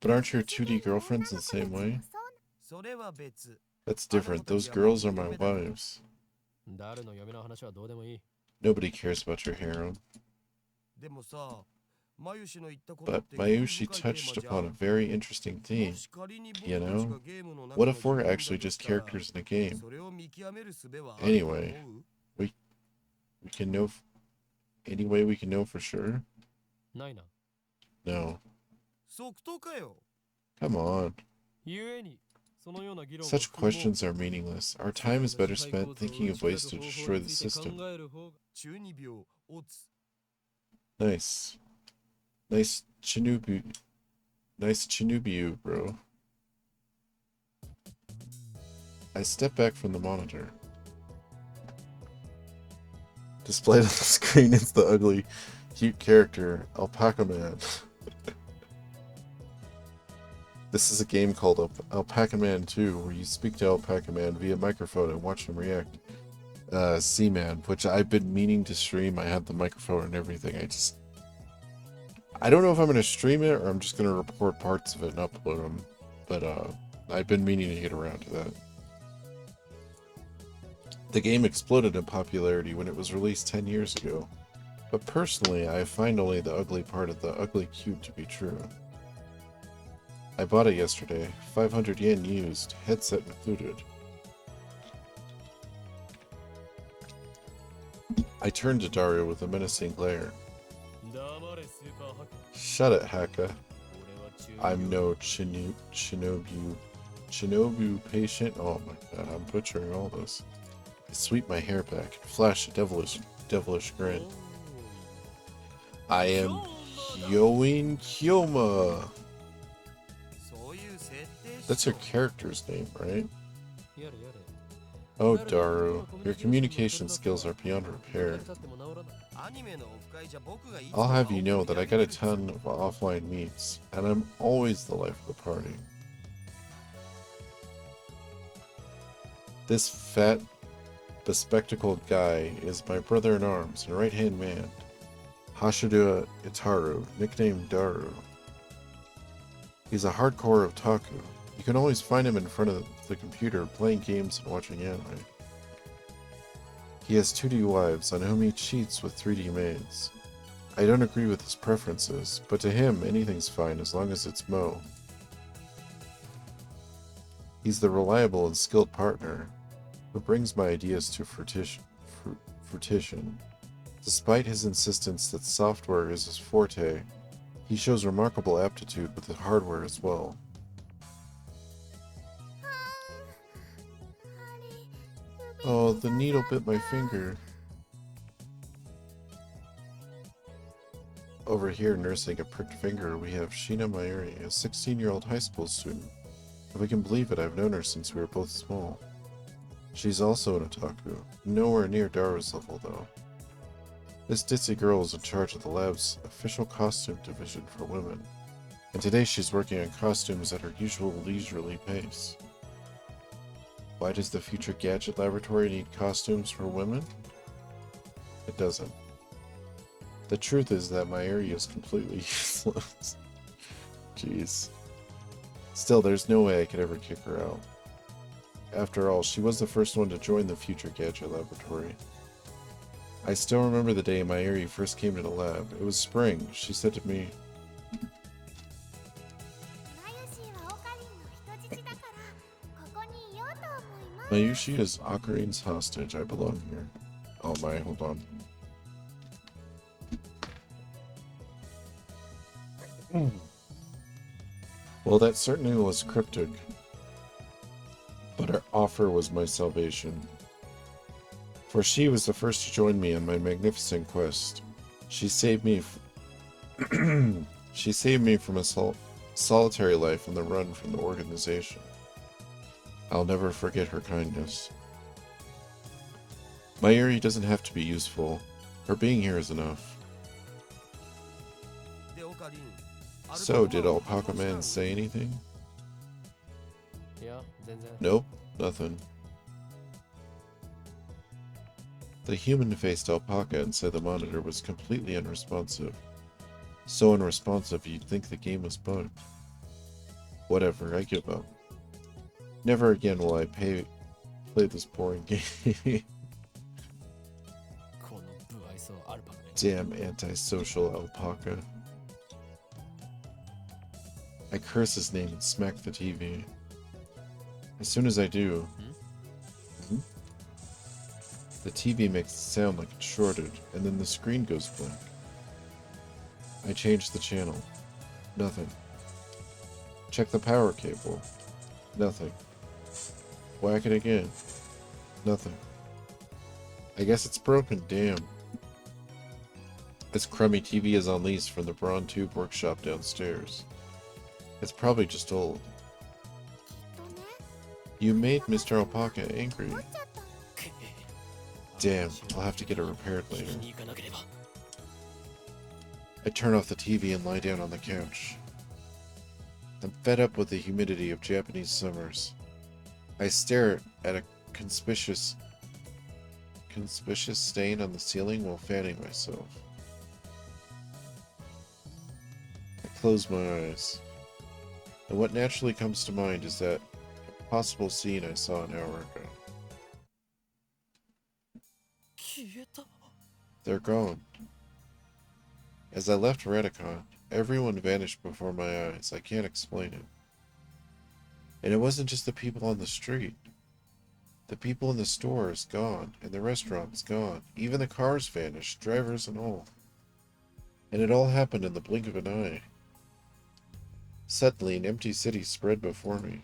But aren't your 2D girlfriends the same way? That's different. Those girls are my wives. Nobody cares about your harem. But Mayushi touched upon a very interesting theme. You know? What if we're actually just characters in a game? Anyway, we can know... Any way we can know for sure? No. Come on. Such questions are meaningless. Our time is better spent thinking of ways to destroy the system. Nice. Nice Chinubu. Nice Chinubu, bro. I step back from the monitor. Displayed on the screen is the ugly, cute character, Alpaca Man. This is a game called Alpaca Man 2, where you speak to Alpaca Man via microphone and watch him react. C-Man, which I've been meaning to stream. I have the microphone and everything. I don't know if I'm going to stream it or I'm just going to record parts of it and upload them. But I've been meaning to get around to that. The game exploded in popularity when it was released 10 years ago. But personally, I find only the ugly part of the ugly cute to be true. I bought it yesterday, 500 yen used, headset included. I turned to Dario with a menacing glare. Shut it, Haka. I'm no Shinobu patient. Oh my god, I'm butchering all this. I sweep my hair back and flash a devilish grin. I am Hyoin Kyoma. That's her character's name, right? Oh, Daru, your communication skills are beyond repair. I'll have you know that I got a ton of offline meets, and I'm always the life of the party. This fat, bespectacled guy is my brother-in-arms and right-hand man, Hashida Itaru, nicknamed Daru. He's a hardcore otaku. You can always find him in front of the computer playing games and watching anime. He has 2D wives on whom he cheats with 3D maids. I don't agree with his preferences, but to him anything's fine as long as it's Mo. He's the reliable and skilled partner who brings my ideas to fruition. Despite his insistence that software is his forte, he shows remarkable aptitude with the hardware as well. Oh, the needle bit my finger. Over here, nursing a pricked finger, we have Shina Mayuri, a 16-year-old high school student. If we can believe it, I've known her since we were both small. She's also an otaku, nowhere near Daru's level though. This ditzy girl is in charge of the lab's official costume division for women, and today she's working on costumes at her usual leisurely pace. Why does the future gadget laboratory need costumes for women? It doesn't. The truth is that my area is completely useless. Jeez. Still, there's no way I could ever kick her out. After all, she was the first one to join the future gadget laboratory. I still remember the day Mayuri first came to the lab. It was spring. She said to me, Mayushi is Okarin's hostage. I belong here. Oh my, hold on. Well, that certainly was cryptic. But her offer was my salvation. For she was the first to join me on my magnificent quest. She saved me from a solitary life on the run from the organization. I'll never forget her kindness. Mayuri doesn't have to be useful. Her being here is enough. So, did Alpaca Man say anything? Nope, nothing. The human-faced alpaca inside the monitor was completely unresponsive. So unresponsive you'd think the game was bugged. Whatever, I give up. Never again will I play this boring game. Damn antisocial alpaca. I curse his name and smack the TV. As soon as I do, the TV makes it sound like it's shorted, and then the screen goes blank. I change the channel. Nothing. Check the power cable. Nothing. Whack it again. Nothing. I guess it's broken, damn. This crummy TV is on lease from the Braun Tube workshop downstairs. It's probably just old. You made Mr. Alpaca angry. Damn, I'll have to get it repaired later. I turn off the TV and lie down on the couch. I'm fed up with the humidity of Japanese summers. I stare at a conspicuous stain on the ceiling while fanning myself. I close my eyes. And what naturally comes to mind is that possible scene I saw an hour ago. They're gone. As I left Radicon, everyone vanished before my eyes. I can't explain it. And it wasn't just the people on the street. The people in the store is gone, and the restaurant is gone. Even the cars vanished, drivers and all. And it all happened in the blink of an eye. Suddenly, an empty city spread before me.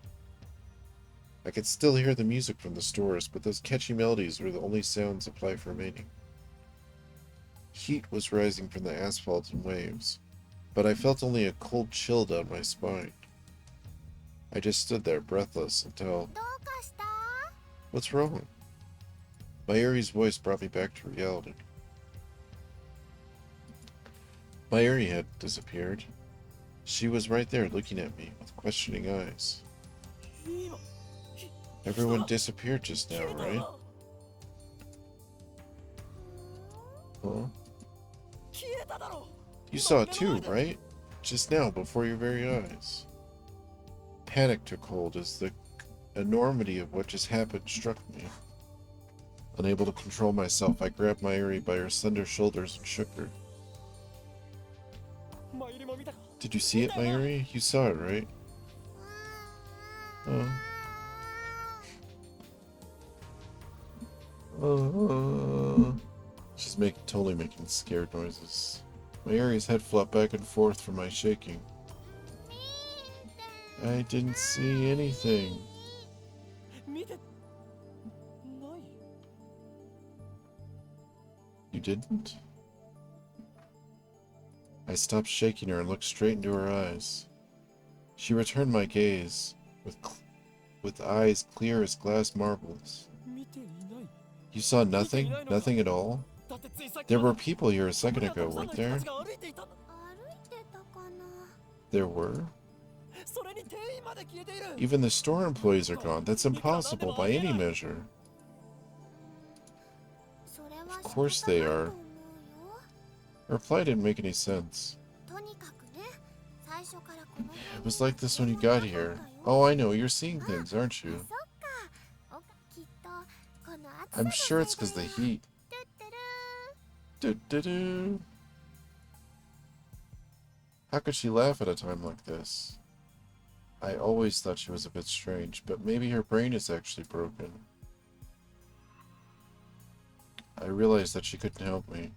I could still hear the music from the stores, but those catchy melodies were the only sounds of life remaining. Heat was rising from the asphalt in waves, but I felt only a cold chill down my spine. I just stood there, breathless, until... What's wrong? Mayuri's voice brought me back to reality. Mayuri had disappeared. She was right there looking at me with questioning eyes. Everyone disappeared just now, right? Huh? You saw it too, right? Just now, before your very eyes. Panic took hold as the enormity of what just happened struck me. Unable to control myself, I grabbed Mayuri by her slender shoulders and shook her. Did you see it, Mayuri? You saw it, right? She's totally making scared noises. Mayuri's head flopped back and forth from my shaking. I didn't see anything. You didn't? I stopped shaking her and looked straight into her eyes. She returned my gaze with eyes clear as glass marbles. You saw nothing? Nothing at all? There were people here a second ago, weren't there? There were? Even the store employees are gone. That's impossible by any measure. Of course they are. Her reply didn't make any sense. It was like this when you got here. Oh, I know. You're seeing things, aren't you? I'm sure it's because of the heat. Do-do-do. How could she laugh at a time like this? I always thought she was a bit strange, but maybe her brain is actually broken. I realized that she couldn't help me.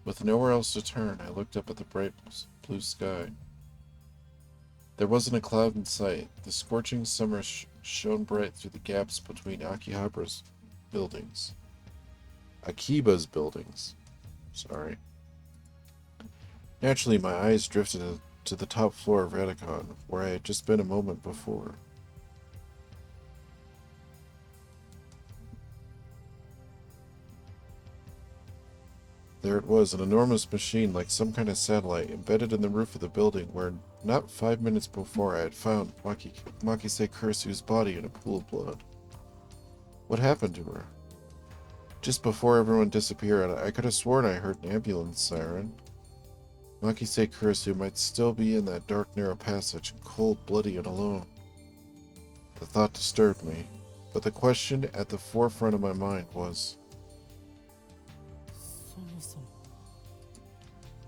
With nowhere else to turn, I looked up at the bright blue sky. There wasn't a cloud in sight. The scorching summer shone bright through the gaps between Akiba's buildings. Sorry. Naturally, my eyes drifted to the top floor of Radicon, where I had just been a moment before. There it was, an enormous machine like some kind of satellite embedded in the roof of the building where not 5 minutes before I had found Makise Kursu's body in a pool of blood. What happened to her? Just before everyone disappeared, I could have sworn I heard an ambulance siren. Makise Kurisu might still be in that dark, narrow passage, cold, bloody, and alone. The thought disturbed me, but the question at the forefront of my mind was,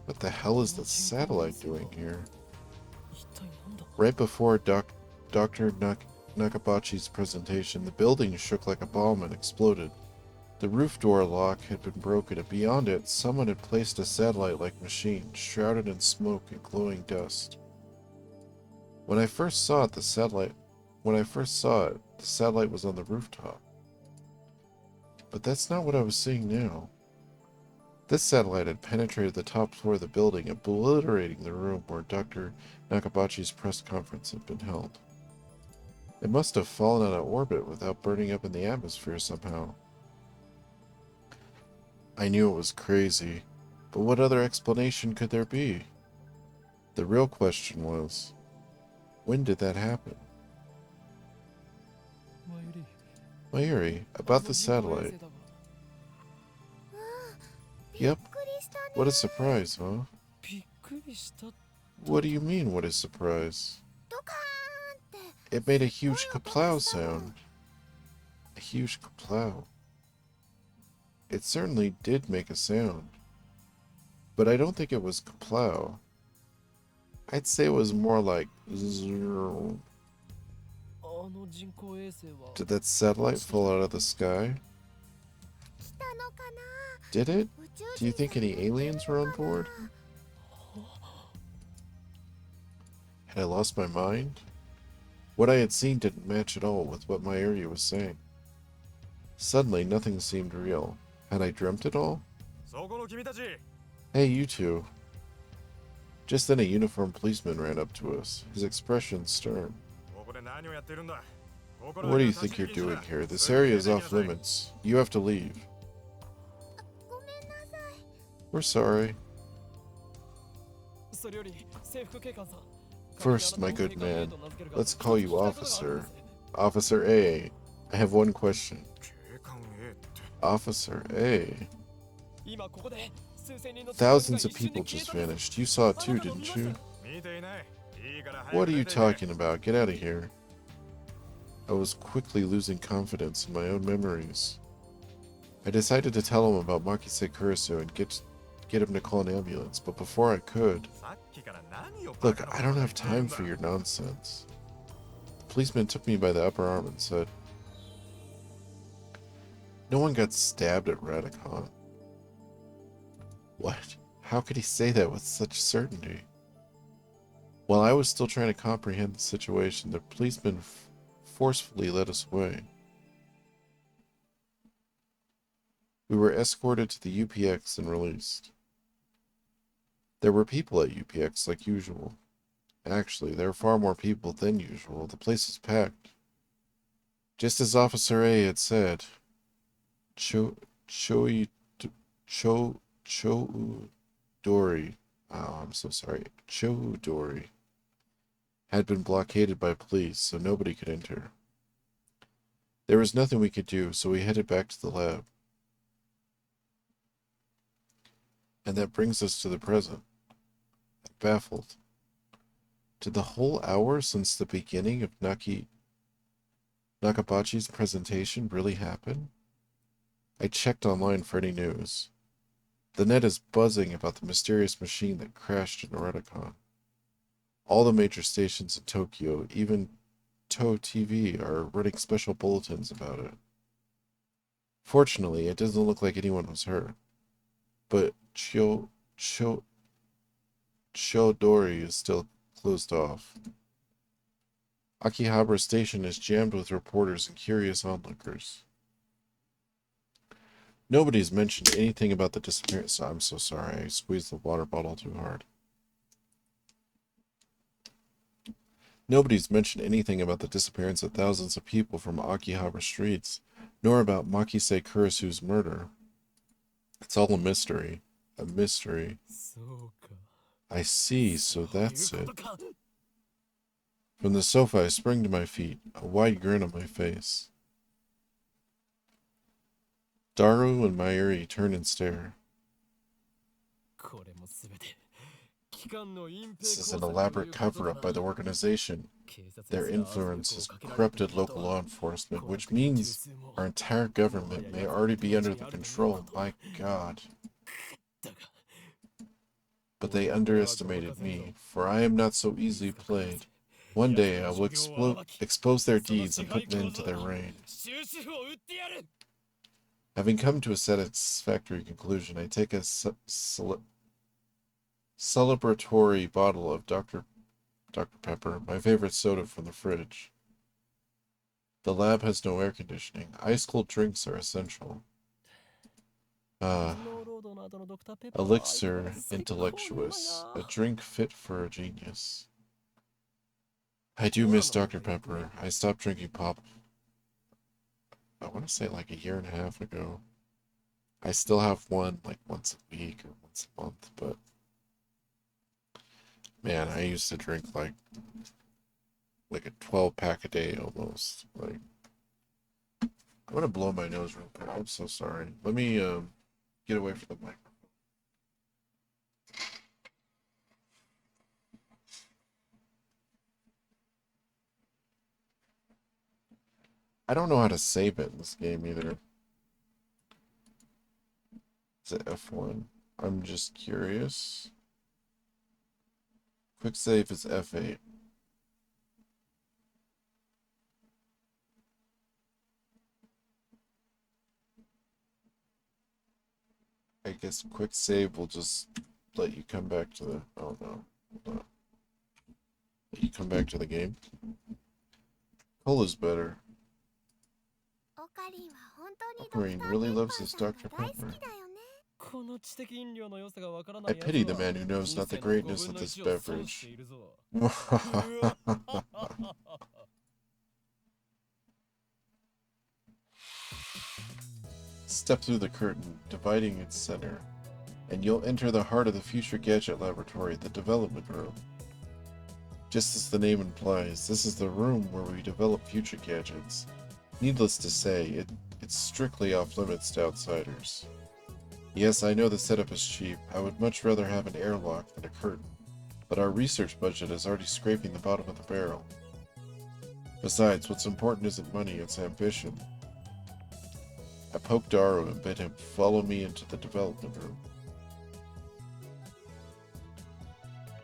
what the hell is the satellite doing here? Right before Dr. Nakabachi's presentation, the building shook like a bomb and exploded. The roof door lock had been broken, and beyond it, someone had placed a satellite-like machine, shrouded in smoke and glowing dust. When I first saw it, the satellite was on the rooftop. But that's not what I was seeing now. This satellite had penetrated the top floor of the building, obliterating the room where Dr. Nakabachi's press conference had been held. It must have fallen out of orbit without burning up in the atmosphere somehow. I knew it was crazy, but what other explanation could there be? The real question was, when did that happen? Mayuri, about the satellite. Yep. What a surprise, huh? What do you mean, what a surprise? It made a huge kaplow sound. A huge kaplow. It certainly did make a sound. But I don't think it was kaplow. I'd say it was more like zzzz. Did that satellite fall out of the sky? Did it? Do you think any aliens were on board? Had I lost my mind? What I had seen didn't match at all with what Mayuri was saying. Suddenly, nothing seemed real. Had I dreamt it all? Hey, you two. Just then a uniformed policeman ran up to us, his expression stern. What do you think you're doing here? This area is off limits. You have to leave. We're sorry. First, my good man, let's call you Officer. Officer A. I have one question. Officer A. Thousands of people just vanished. You saw it too, didn't you? What are you talking about? Get out of here. I was quickly losing confidence in my own memories. I decided to tell him about Makise Kurisu and get him to call an ambulance, but before I could... Look, I don't have time for your nonsense. The policeman took me by the upper arm and said, no one got stabbed at Radicon. What? How could he say that with such certainty? While I was still trying to comprehend the situation, the policeman forcefully led us away. We were escorted to the UPX and released. There were people at UPX like usual. Actually, there were far more people than usual. The place was packed. Just as Officer A had said, Choudori, Choudori had been blockaded by police, so nobody could enter. There was nothing we could do, so we headed back to the lab. And that brings us to the present. Baffled. Did the whole hour since the beginning of Nakabachi's presentation really happen? I checked online for any news. The net is buzzing about the mysterious machine that crashed in Radicon. All the major stations in Tokyo, even To TV, are running special bulletins about it. Fortunately, it doesn't look like anyone was hurt. But Choudori is still closed off. Akihabara Station is jammed with reporters and curious onlookers. Nobody's mentioned anything about the disappearance. I'm so sorry, I squeezed the water bottle too hard. Nobody's mentioned anything about the disappearance of thousands of people from Akihabara streets, nor about Makise Kurisu's murder. It's all a mystery. A mystery. I see, so that's it. From the sofa, I sprang to my feet, a wide grin on my face. Daru and Mayuri turn and stare. This is an elaborate cover-up by the organization. Their influence has corrupted local law enforcement, which means our entire government may already be under the control. My God. But they underestimated me, for I am not so easily played. One day I will expose their deeds and put an end to their reign. Having come to a satisfactory conclusion, I take a celebratory bottle of Dr. Pepper, my favorite soda from the fridge. The lab has no air conditioning. Ice-cold drinks are essential. Elixir Intellectuous, a drink fit for a genius. I do miss Dr. Pepper. I stopped drinking pop, I want to say like a year and a half ago. I still have one like once a week or once a month, but man, I used to drink like a 12-pack a day almost. Like, I'm gonna blow my nose real quick. I'm so sorry. Let me get away from the mic. I don't know how to save it in this game either. Is it F1? I'm just curious. Quick save is F8. I guess quick save will just let you come back to the... Oh no. Hold on. Let you come back to the game. Cola's better. Ocarine really loves his Dr. Pepper. I pity the man who knows not the greatness of this beverage. Step through the curtain, dividing its center, and you'll enter the heart of the Future Gadget Laboratory, the development room. Just as the name implies, this is the room where we develop future gadgets. Needless to say, it's strictly off-limits to outsiders. Yes, I know the setup is cheap. I would much rather have an airlock than a curtain, but our research budget is already scraping the bottom of the barrel. Besides, what's important isn't money, it's ambition. I poked Daru and bid him follow me into the development room.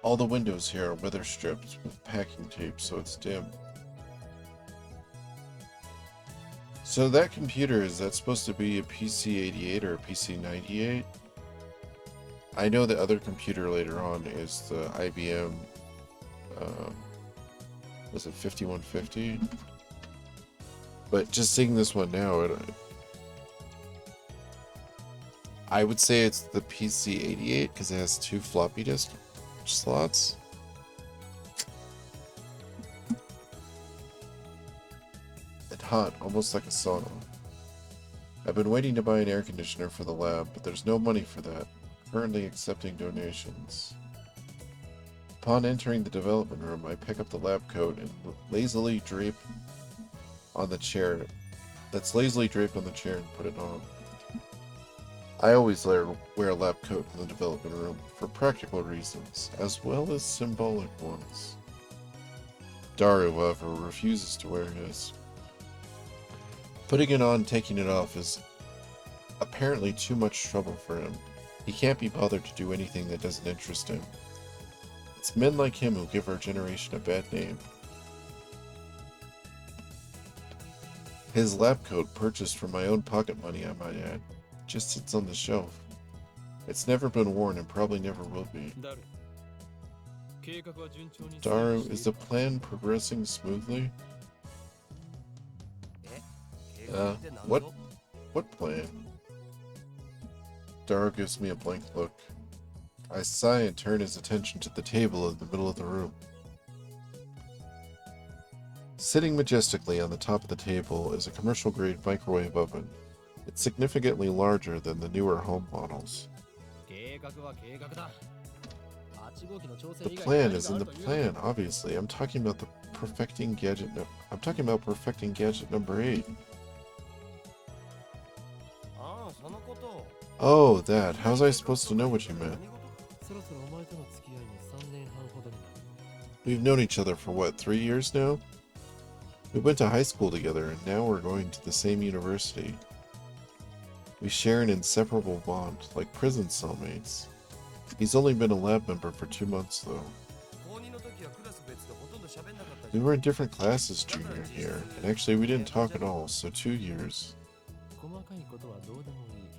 All the windows here are weather stripped with packing tape so it's dim. So that computer, is that supposed to be a PC-88 or a PC-98? I know the other computer later on is the IBM, was it 5150? But just seeing this one now, I would say it's the PC-88 because it has 2 floppy disk slots. And hot, almost like a sauna. I've been waiting to buy an air conditioner for the lab, but there's no money for that. Currently accepting donations. Upon entering the development room, I pick up the lab coat and lazily drape on the chair. That's lazily draped on the chair and put it on. I always wear a lab coat in the development room for practical reasons, as well as symbolic ones. Daru, however, refuses to wear his. Putting it on and taking it off is apparently too much trouble for him. He can't be bothered to do anything that doesn't interest him. It's men like him who give our generation a bad name. His lab coat, purchased from my own pocket money, I might add, just sits on the shelf. It's never been worn and probably never will be. Daru, is the plan progressing smoothly? What plan? Daru gives me a blank look. I sigh and turn his attention to the table in the middle of the room. Sitting majestically on the top of the table is a commercial-grade microwave oven. It's significantly larger than the newer home models. The plan is in the plan, obviously. I'm talking about perfecting gadget number 8. Oh, that. How's I supposed to know what you meant? We've known each other for what, 3 years now? We went to high school together, and now we're going to the same university. We share an inseparable bond, like prison cellmates. He's only been a lab member for 2 months, though. We were in different classes junior year, and actually we didn't talk at all, so 2 years.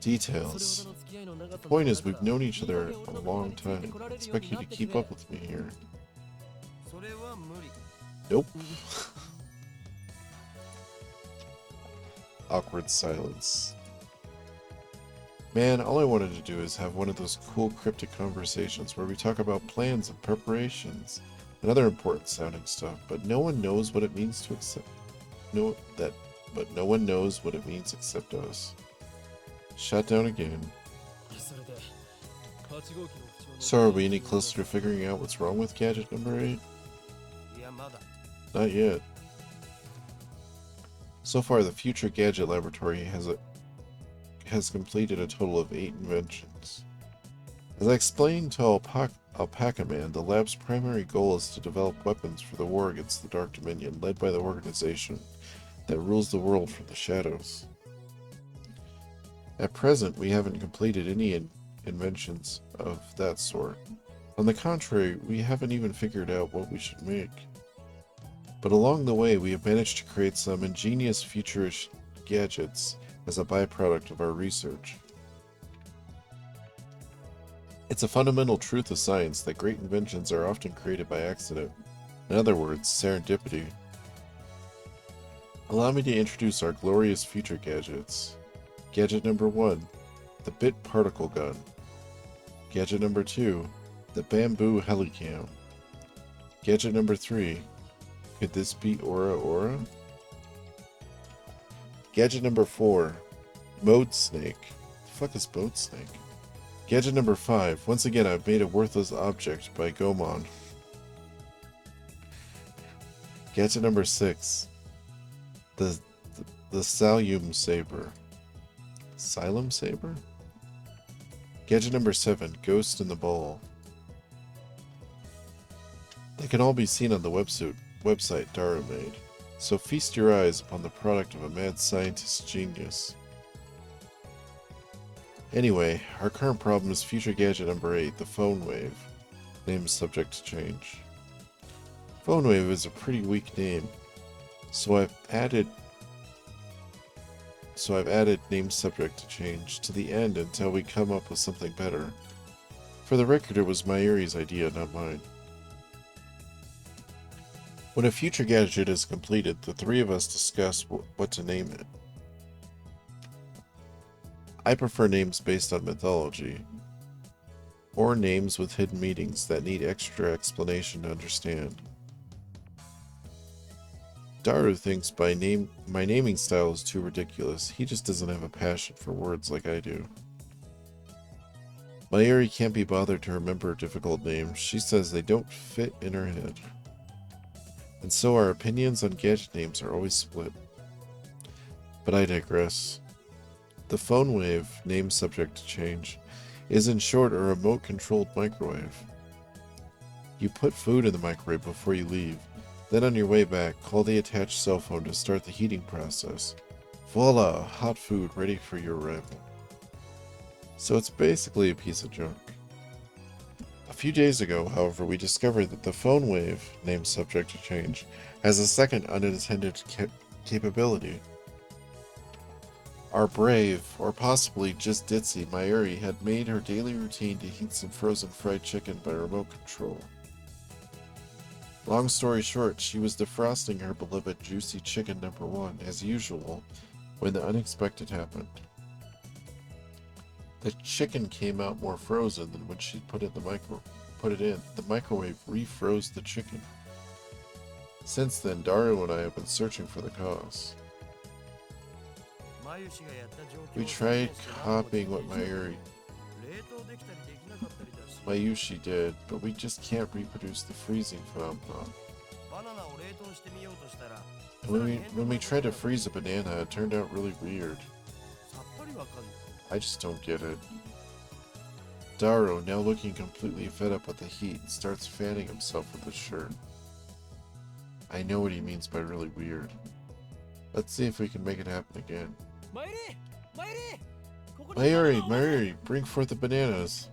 Details. The point is, we've known each other a long time. I expect you to keep up with me here. Nope. Awkward silence. Man, all I wanted to do is have one of those cool cryptic conversations where we talk about plans and preparations and other important sounding stuff, but no one knows what it means to accept but no one knows what it means except us. Shut down again. So are we any closer to figuring out what's wrong with gadget number 8? Not yet. So far, the Future Gadget Laboratory has completed a total of 8 inventions. As I explained to Alpaca Man, the lab's primary goal is to develop weapons for the war against the Dark Dominion, led by the organization that rules the world from the shadows. At present, we haven't completed any inventions of that sort. On the contrary, we haven't even figured out what we should make. But along the way, we have managed to create some ingenious futurish gadgets as a byproduct of our research. It's a fundamental truth of science that great inventions are often created by accident. In other words, serendipity. Allow me to introduce our glorious future gadgets. Gadget number 1, the Bit Particle Gun. Gadget number 2, the Bamboo Helicam. Gadget number 3, could this be Aura? Gadget number 4, Mode Snake. The fuck is Mode Snake? Gadget number 5, once again I've made a worthless object by Gomon. Gadget number 6, the Salium Saber. Xylem Saber? Gadget number 7, Ghost in the Ball. They can all be seen on the website Dara made, so feast your eyes upon the product of a mad scientist's genius. Anyway, our current problem is future gadget number 8, the Phone Wave. Name is subject to change. Phone Wave is a pretty weak name, so I've added name subject to change to the end until we come up with something better. For the record, it was Mayuri's idea, not mine. When a future gadget is completed, the three of us discuss what to name it. I prefer names based on mythology, or names with hidden meanings that need extra explanation to understand. Daru thinks my naming style is too ridiculous. He just doesn't have a passion for words like I do. Mayuri can't be bothered to remember difficult names. She says they don't fit in her head. And so our opinions on gadget names are always split. But I digress. The Phone Wave, name subject to change, is in short a remote-controlled microwave. You put food in the microwave before you leave. Then on your way back, call the attached cell phone to start the heating process. Voila! Hot food ready for your arrival. So it's basically a piece of junk. A few days ago, however, we discovered that the Phone Wave, named subject to change, has a second unintended capability. Our brave, or possibly just ditzy, Mayuri had made her daily routine to heat some frozen fried chicken by remote control. Long story short, she was defrosting her beloved juicy chicken number 1, as usual, when the unexpected happened. The chicken came out more frozen than when she put it in. The microwave refroze the chicken. Since then, Daru and I have been searching for the cause. We tried copying what Mayushi did, but we just can't reproduce the freezing phenomenon. And when we tried to freeze a banana, it turned out really weird. I just don't get it. Daru, now looking completely fed up with the heat, starts fanning himself with his shirt. I know what he means by really weird. Let's see if we can make it happen again. Mayuri, bring forth the bananas.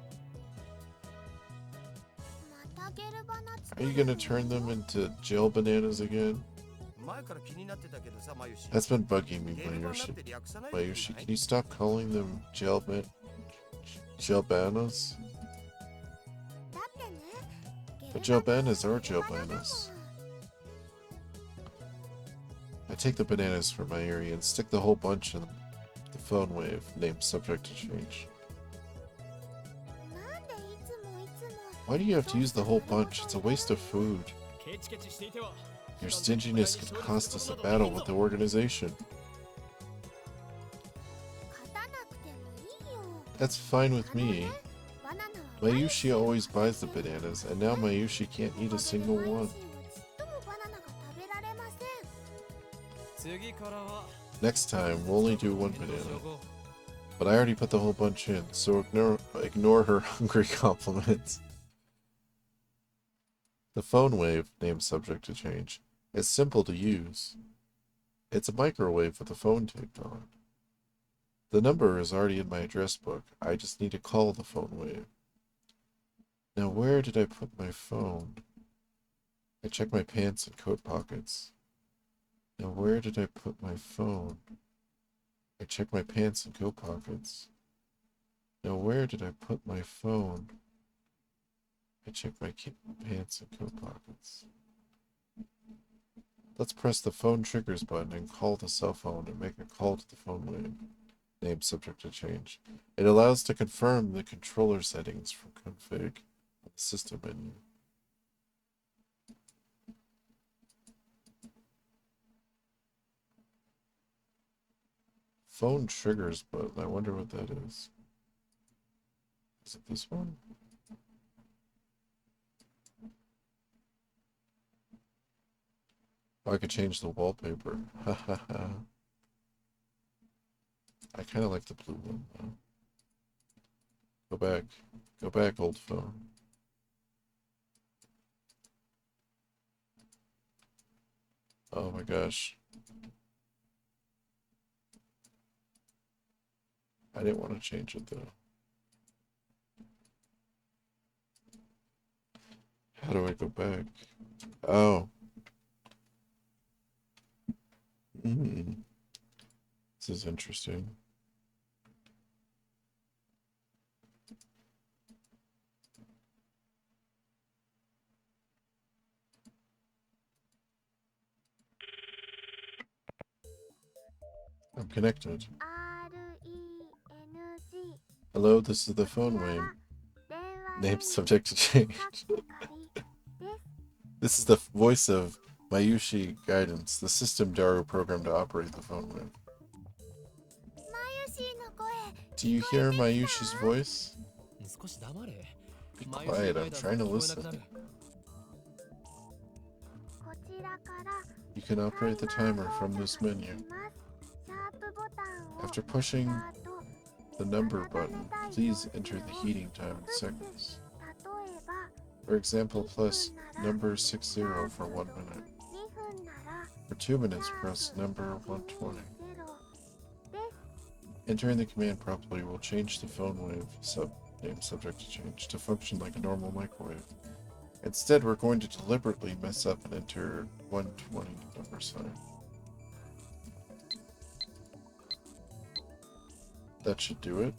Are you gonna turn them into gel bananas again? That's been bugging me, Mayushi, can you stop calling them gel bananas? But gel bananas are gel bananas. I take the bananas from Mayuri and stick the whole bunch in the phone wave, named subject to change. Why do you have to use the whole bunch? It's a waste of food. Your stinginess could cost us a battle with the organization. That's fine with me. Mayushi always buys the bananas, and now Mayushi can't eat a single one. Next time, we'll only do one banana. But I already put the whole bunch in, so ignore her hungry compliments. The phone wave, named subject to change, is simple to use. It's a microwave with a phone taped on. The number is already in my address book. I just need to call the phone wave. Now where did I put my phone? I check my pants and coat pockets. Now where did I put my phone? I check my pants and coat pockets. Now where did I put my phone? I check my pants and coat pockets. Let's press the phone triggers button and call the cell phone and make a call to the phone wave. Name subject to change. It allows to confirm the controller settings from config on the system menu. Phone triggers button. I wonder what that is. Is it this one? Oh, I could change the wallpaper. Ha ha ha. I kind of like the blue one though. Go back. Go back, old phone. Oh my gosh. I didn't want to change it though. How do I go back? Oh. This is interesting. I'm connected. Hello, this is the phone wave. Name subject to change. This is the voice of Mayushi Guidance, the system Daru programmed to operate the phone wave. Do you hear Mayushi's voice? Be quiet, I'm trying to listen. You can operate the timer from this menu. After pushing the number button, please enter the heating time in seconds. For example, press number 60 for 1 minute. For 2 minutes, press number 120. Entering the command properly will change the phone wave name subject to change to function like a normal microwave. Instead, we're going to deliberately mess up and enter 120 number sign. That should do it.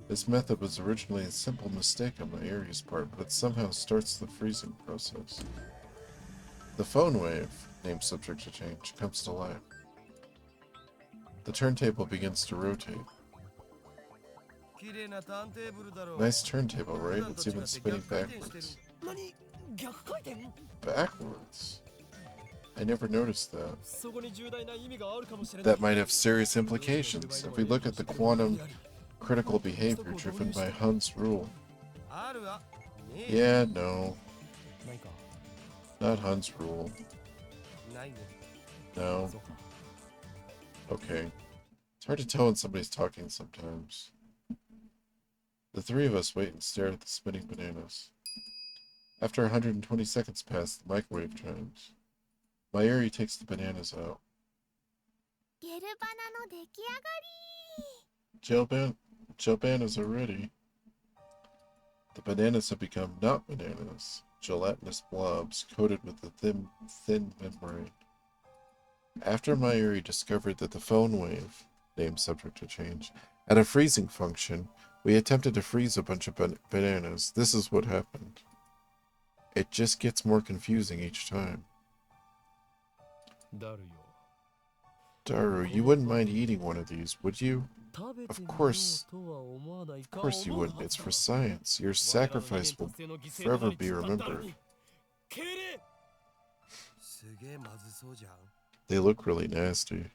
This method was originally a simple mistake on my Aries part, but it somehow starts the freezing process. The phone wave, named subject to change, comes to life. The turntable begins to rotate. Nice turntable, right? It's even spinning backwards. Backwards? I never noticed that. That might have serious implications if we look at the quantum critical behavior driven by Hund's rule. Yeah, no. Not Hund's rule. No. Okay. hard to tell when somebody's talking sometimes. The three of us wait and stare at the spinning bananas. After 120 seconds pass, the microwave chimes. Mayuri takes the bananas out. Gel bananas are ready. The bananas have become not bananas, gelatinous blobs coated with a thin membrane. After Mayuri discovered that the phone wave, name subject to change, had a freezing function, we attempted to freeze a bunch of bananas. This is what happened. It just gets more confusing each time. Daru, you wouldn't mind eating one of these, would you? Of course you wouldn't. It's for science. Your sacrifice will forever be remembered. They look really nasty.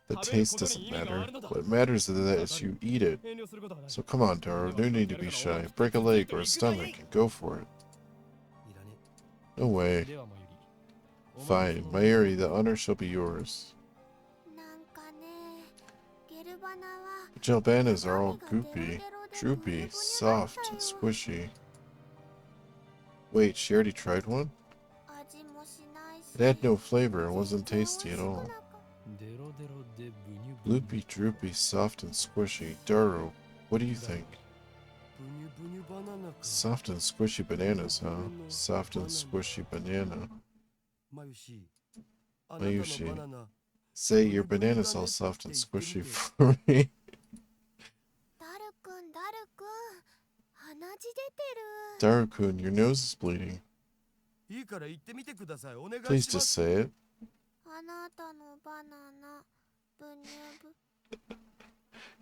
The taste doesn't matter. What matters is that you eat it. So come on, Daru, no need to be shy. Break a leg or a stomach and go for it. No way. Fine, Mayuri, the honor shall be yours. Gel bananas are all goopy, droopy, soft, and squishy. Wait, she already tried one? It had no flavor and wasn't tasty at all. Loopy, droopy, soft, and squishy. Daru, what do you think? Soft and squishy bananas, huh? Soft and squishy banana. Mayushi, say your banana's all soft and squishy for me. Daru-kun, your nose is bleeding. Please just say it.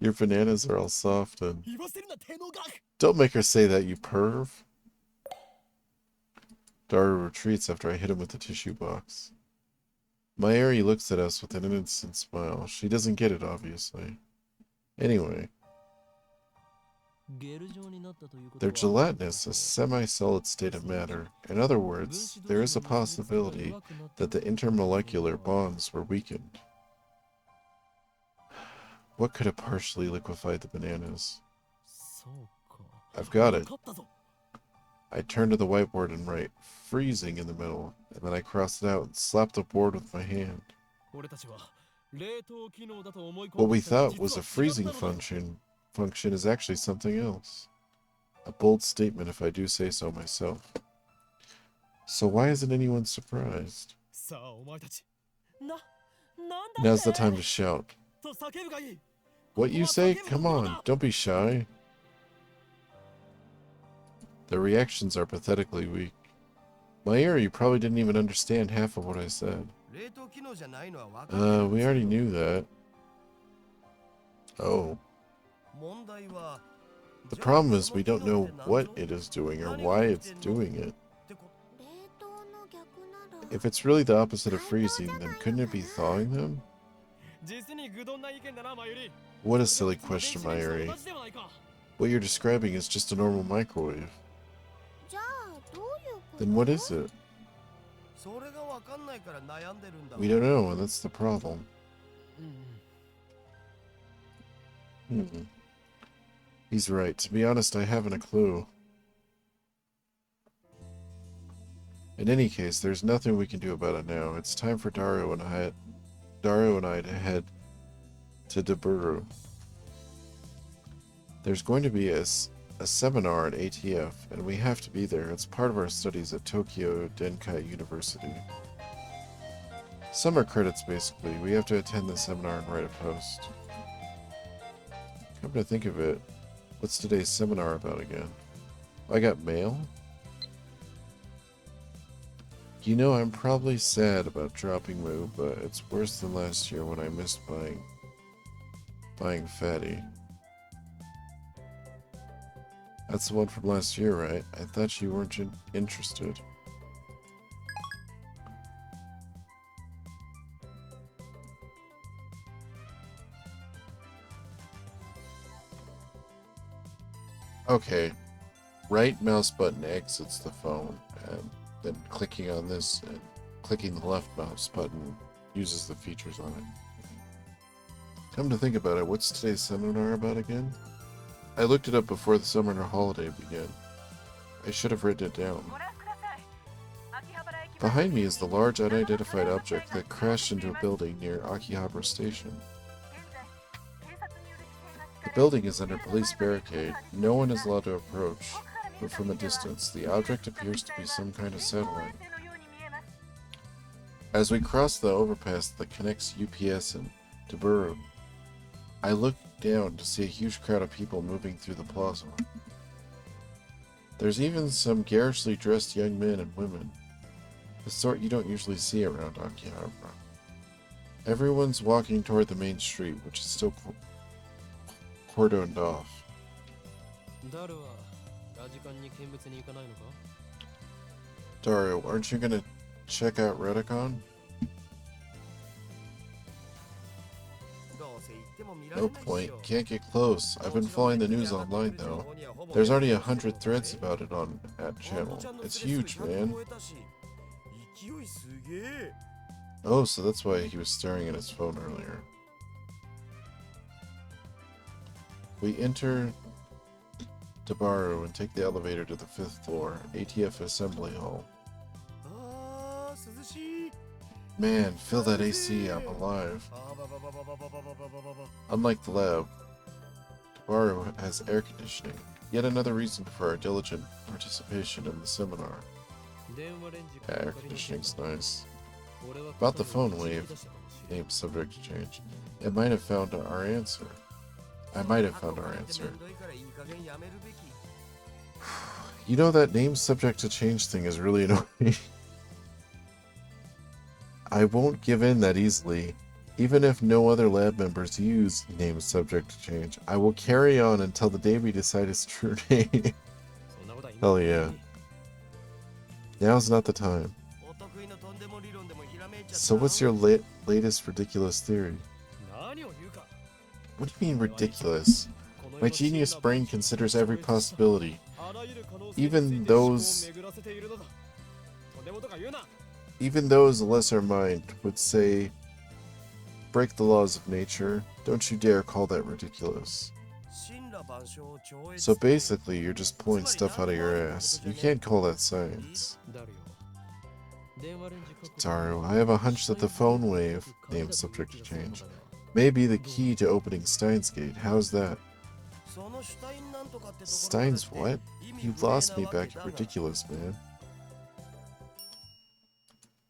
Your bananas are all soft and... Don't make her say that, you perv. Daru retreats after I hit him with the tissue box. Mayuri looks at us with an innocent smile. She doesn't get it, obviously. Anyway. They're gelatinous, a semi-solid state of matter. In other words, there is a possibility that the intermolecular bonds were weakened. What could have partially liquefied the bananas? I've got it. I turn to the whiteboard and write, freezing in the middle, and then I cross it out and slap the board with my hand. What we thought was a freezing function is actually something else. A bold statement if I do say so myself. So why isn't anyone surprised? Now's the time to shout. What you say? Come on, don't be shy. The reactions are pathetically weak. Mayuri probably didn't even understand half of what I said. We already knew that. Oh. The problem is we don't know what it is doing or why it's doing it. If it's really the opposite of freezing, then couldn't it be thawing them? What a silly question, Mayuri. What you're describing is just a normal microwave. Then what is it? We don't know, and that's the problem. He's right. To be honest, I haven't a clue. In any case, there's nothing we can do about it now. It's time for Daru and I to head to Daburu. There's going to be a seminar at ATF, and we have to be there. It's part of our studies at Tokyo Denkai University. Summer credits, basically. We have to attend the seminar and write a post. Come to think of it, what's today's seminar about again? I got mail? You know, I'm probably sad about dropping Moo, but it's worse than last year when I missed buying Fatty. That's the one from last year, right? I thought you weren't interested. Okay. Right mouse button exits the phone, and then clicking on this and clicking the left mouse button uses the features on it. Come to think about it, what's today's seminar about again? I looked it up before the summer holiday began. I should have written it down. Behind me is the large unidentified object that crashed into a building near Akihabara Station. The building is under police barricade. No one is allowed to approach, but from a distance, the object appears to be some kind of satellite. As we cross the overpass that connects UPS and Taburu, I look down to see a huge crowd of people moving through the plaza. There's even some garishly dressed young men and women, the sort you don't usually see around Akihabara. Everyone's walking toward the main street, which is still cordoned off. Dario, aren't you gonna check out Redicon? No point. Can't get close. I've been following the news online though. There's already 100 threads about it on at channel. It's huge, man. Oh, so that's why he was staring at his phone earlier. We enter Tabaro and take the elevator to the 5th floor, ATF Assembly Hall. Man, feel that AC, I'm alive. Unlike the lab, Tabaro has air conditioning. Yet another reason for our diligent participation in the seminar. Yeah, air conditioning's nice. About the phone wave, name subject to change. I might have found our answer. You know, that name subject to change thing is really annoying. I won't give in that easily. Even if no other lab members use name subject to change, I will carry on until the day we decide its true name. Hell yeah. Now's not the time. So what's your latest ridiculous theory? What do you mean ridiculous? My genius brain considers every possibility. Even those a lesser mind would say, break the laws of nature. Don't you dare call that ridiculous. So basically, you're just pulling stuff out of your ass. You can't call that science. Dario, I have a hunch that the phone wave, name subject to change, may be the key to opening Steins Gate. How's that? Steins what? You lost me back at ridiculous, man.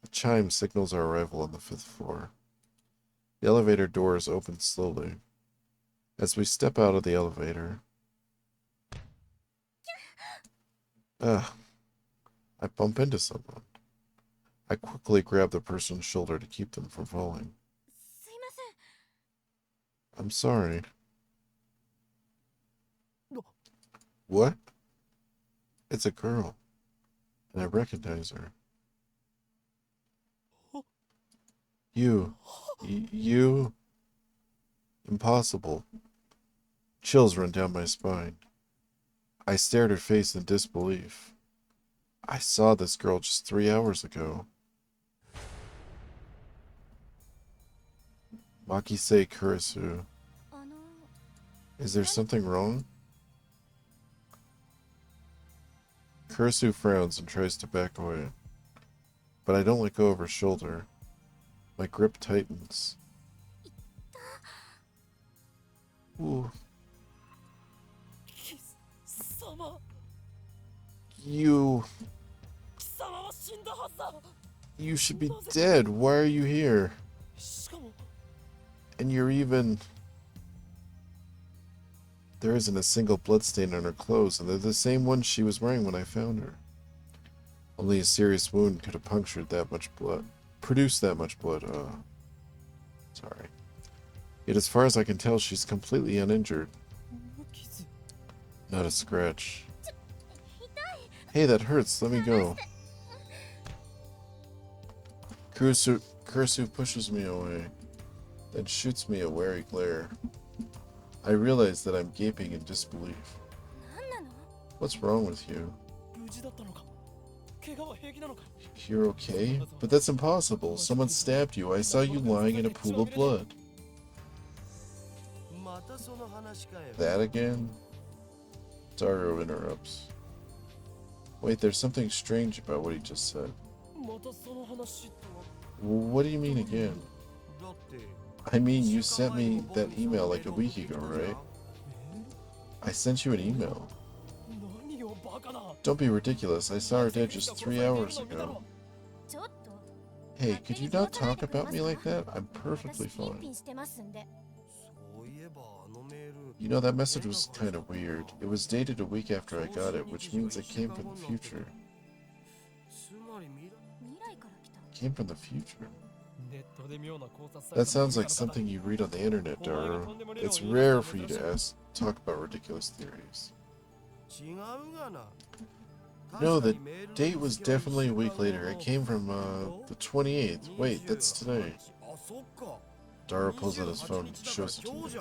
A chime signals our arrival on the 5th floor. The elevator doors open slowly. As we step out of the elevator... I bump into someone. I quickly grab the person's shoulder to keep them from falling. I'm sorry. What? It's a girl. And I recognize her. You. Impossible. Chills run down my spine. I stare at her face in disbelief. I saw this girl just 3 hours ago. Makise Kurisu. Is there something wrong? Kurisu frowns and tries to back away. But I don't let go of her shoulder. My grip tightens. Ooh. You should be dead. Why are you here? And you're even... There isn't a single bloodstain on her clothes, and they're the same ones she was wearing when I found her. Only a serious wound could have punctured that much blood. Produced that much blood. Sorry. Yet as far as I can tell, she's completely uninjured. Not a scratch. Hey, that hurts. Let me go. Kurisu pushes me away, then shoots me a wary glare. I realize that I'm gaping in disbelief. What's wrong with you? You're okay? But that's impossible. Someone stabbed you. I saw you lying in a pool of blood. That again? Daru interrupts. Wait, there's something strange about what he just said. What do you mean again? I mean, you sent me that email like a week ago, right? I sent you an email. Don't be ridiculous. I saw her dead just 3 hours ago. Hey, could you not talk about me like that? I'm perfectly fine. You know, that message was kind of weird. It was dated a week after I got it, which means it came from the future. Came from the future? That sounds like something you read on the internet, Daru. It's rare for you to talk about ridiculous theories. No, the date was definitely a week later. It came from the 28th. Wait, that's today. Daru pulls out his phone and shows it to me.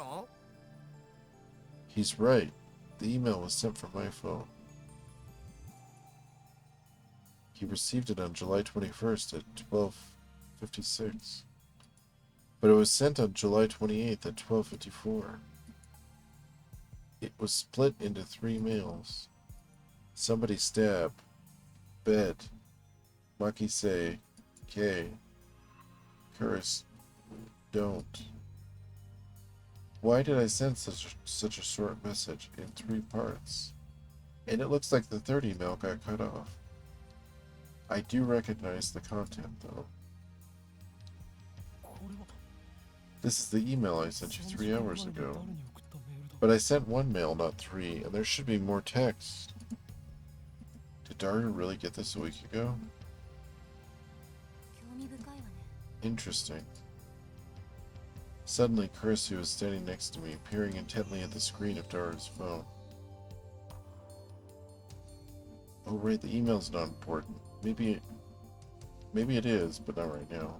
He's right. The email was sent from my phone. He received it on July 21st at 12:56. But it was sent on July 28th at 12:54. It was split into 3 mails. Somebody stab, bed, Makise, K, curse, don't. Why did I send such a short message in 3 parts? And it looks like the third email got cut off. I do recognize the content, though. This is the email I sent you 3 hours ago. But I sent 1 mail, not 3, and there should be more text. Did Daru really get this a week ago? Interesting. Suddenly, Kurisu was standing next to me, peering intently at the screen of Daru's phone. Oh right, the email's not important. Maybe it is, but not right now.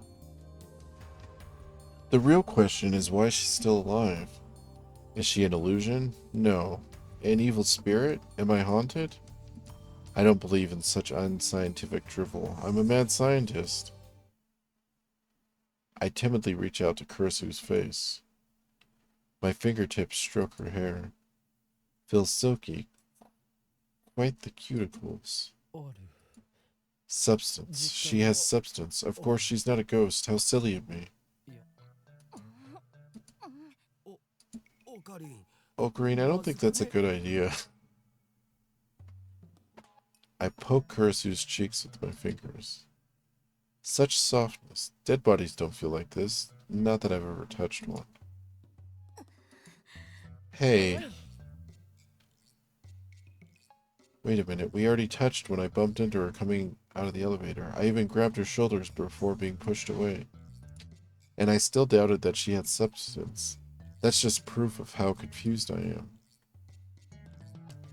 The real question is why she's still alive. Is she an illusion? No. An evil spirit? Am I haunted? I don't believe in such unscientific drivel. I'm a mad scientist. I timidly reach out to Kurisu's face. My fingertips stroke her hair. Feels silky. Quite the cuticles. Substance. She has substance. Of course she's not a ghost. How silly of me. Ocarine, I don't think that's a good idea. I poke Kurisu's cheeks with my fingers. Such softness. Dead bodies don't feel like this. Not that I've ever touched one. Hey. Wait a minute. We already touched when I bumped into her coming out of the elevator. I even grabbed her shoulders before being pushed away. And I still doubted that she had substance. That's just proof of how confused I am.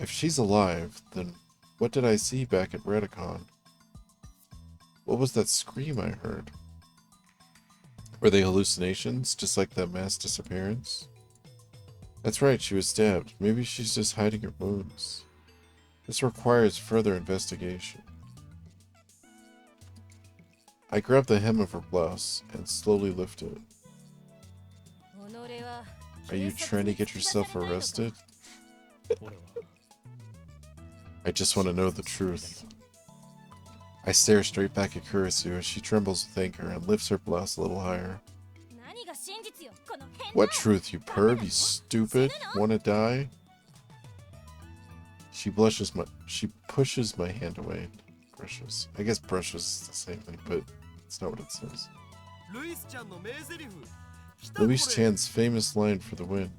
If she's alive, then what did I see back at Redicon? What was that scream I heard? Were they hallucinations, just like that mass disappearance? That's right, she was stabbed. Maybe she's just hiding her wounds. This requires further investigation. I grab the hem of her blouse and slowly lift it. Are you trying to get yourself arrested? I just want to know the truth. I stare straight back at Kurisu as she trembles with anger and lifts her blouse a little higher. What truth, you perv, you stupid? Wanna die? She pushes my hand away. Brushes. I guess brushes is the same thing, but it's not what it says. Luis Chan's famous line for the win.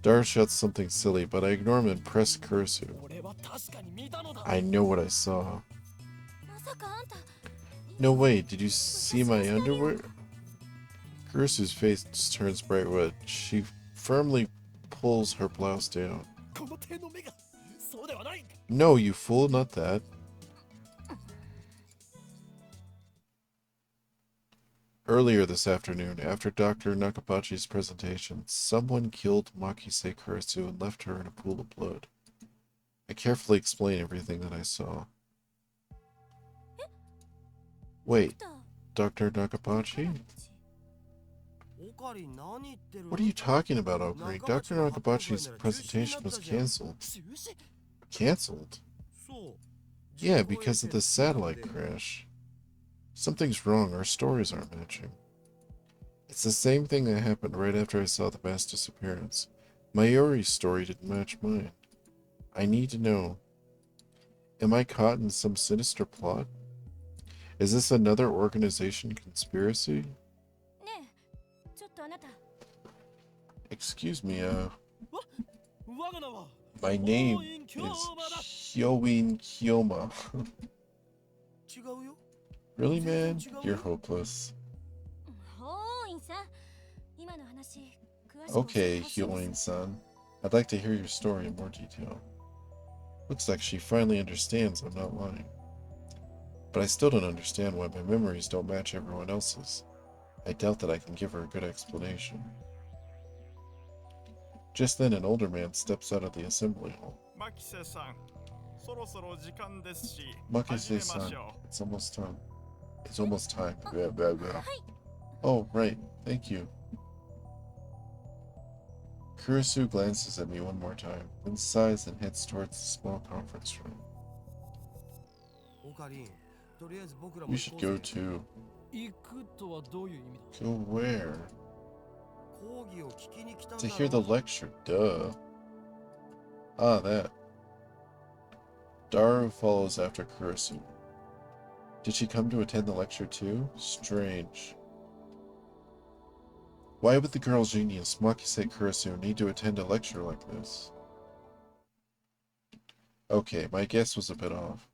Daru shouts something silly, but I ignore him and press Kurisu. I know what I saw. No way, did you see my underwear? Kurisu's face turns bright red. She firmly pulls her blouse down. No, you fool, not that. Earlier this afternoon, after Dr. Nakabachi's presentation, someone killed Makise Kurisu and left her in a pool of blood. I carefully explain everything that I saw. Wait, Dr. Nakabachi? What are you talking about, Okari? Dr. Nakabachi's presentation was cancelled. Cancelled? Yeah, because of the satellite crash. Something's wrong. Our stories aren't matching. It's the same thing that happened right after I saw the mass disappearance. Mayuri's story didn't match mine. I need to know. Am I caught in some sinister plot? Is this another organization conspiracy? Excuse me, my name is Hyoin Hyoma. Really, man? You're hopeless. Okay, Hyoin-san. I'd like to hear your story in more detail. Looks like she finally understands I'm not lying. But I still don't understand why my memories don't match everyone else's. I doubt that I can give her a good explanation. Just then, an older man steps out of the assembly hall. Makise-san, it's almost time. It's almost time. Oh, right. Thank you. Kurisu glances at me one more time, then sighs and heads towards the small conference room. We should go too. Go where? To hear the lecture, duh. Ah, that. Daru follows after Kurisu. Did she come to attend the lecture too? Strange. Why would the girl genius, Makise Kurisu, need to attend a lecture like this? Okay, my guess was a bit off.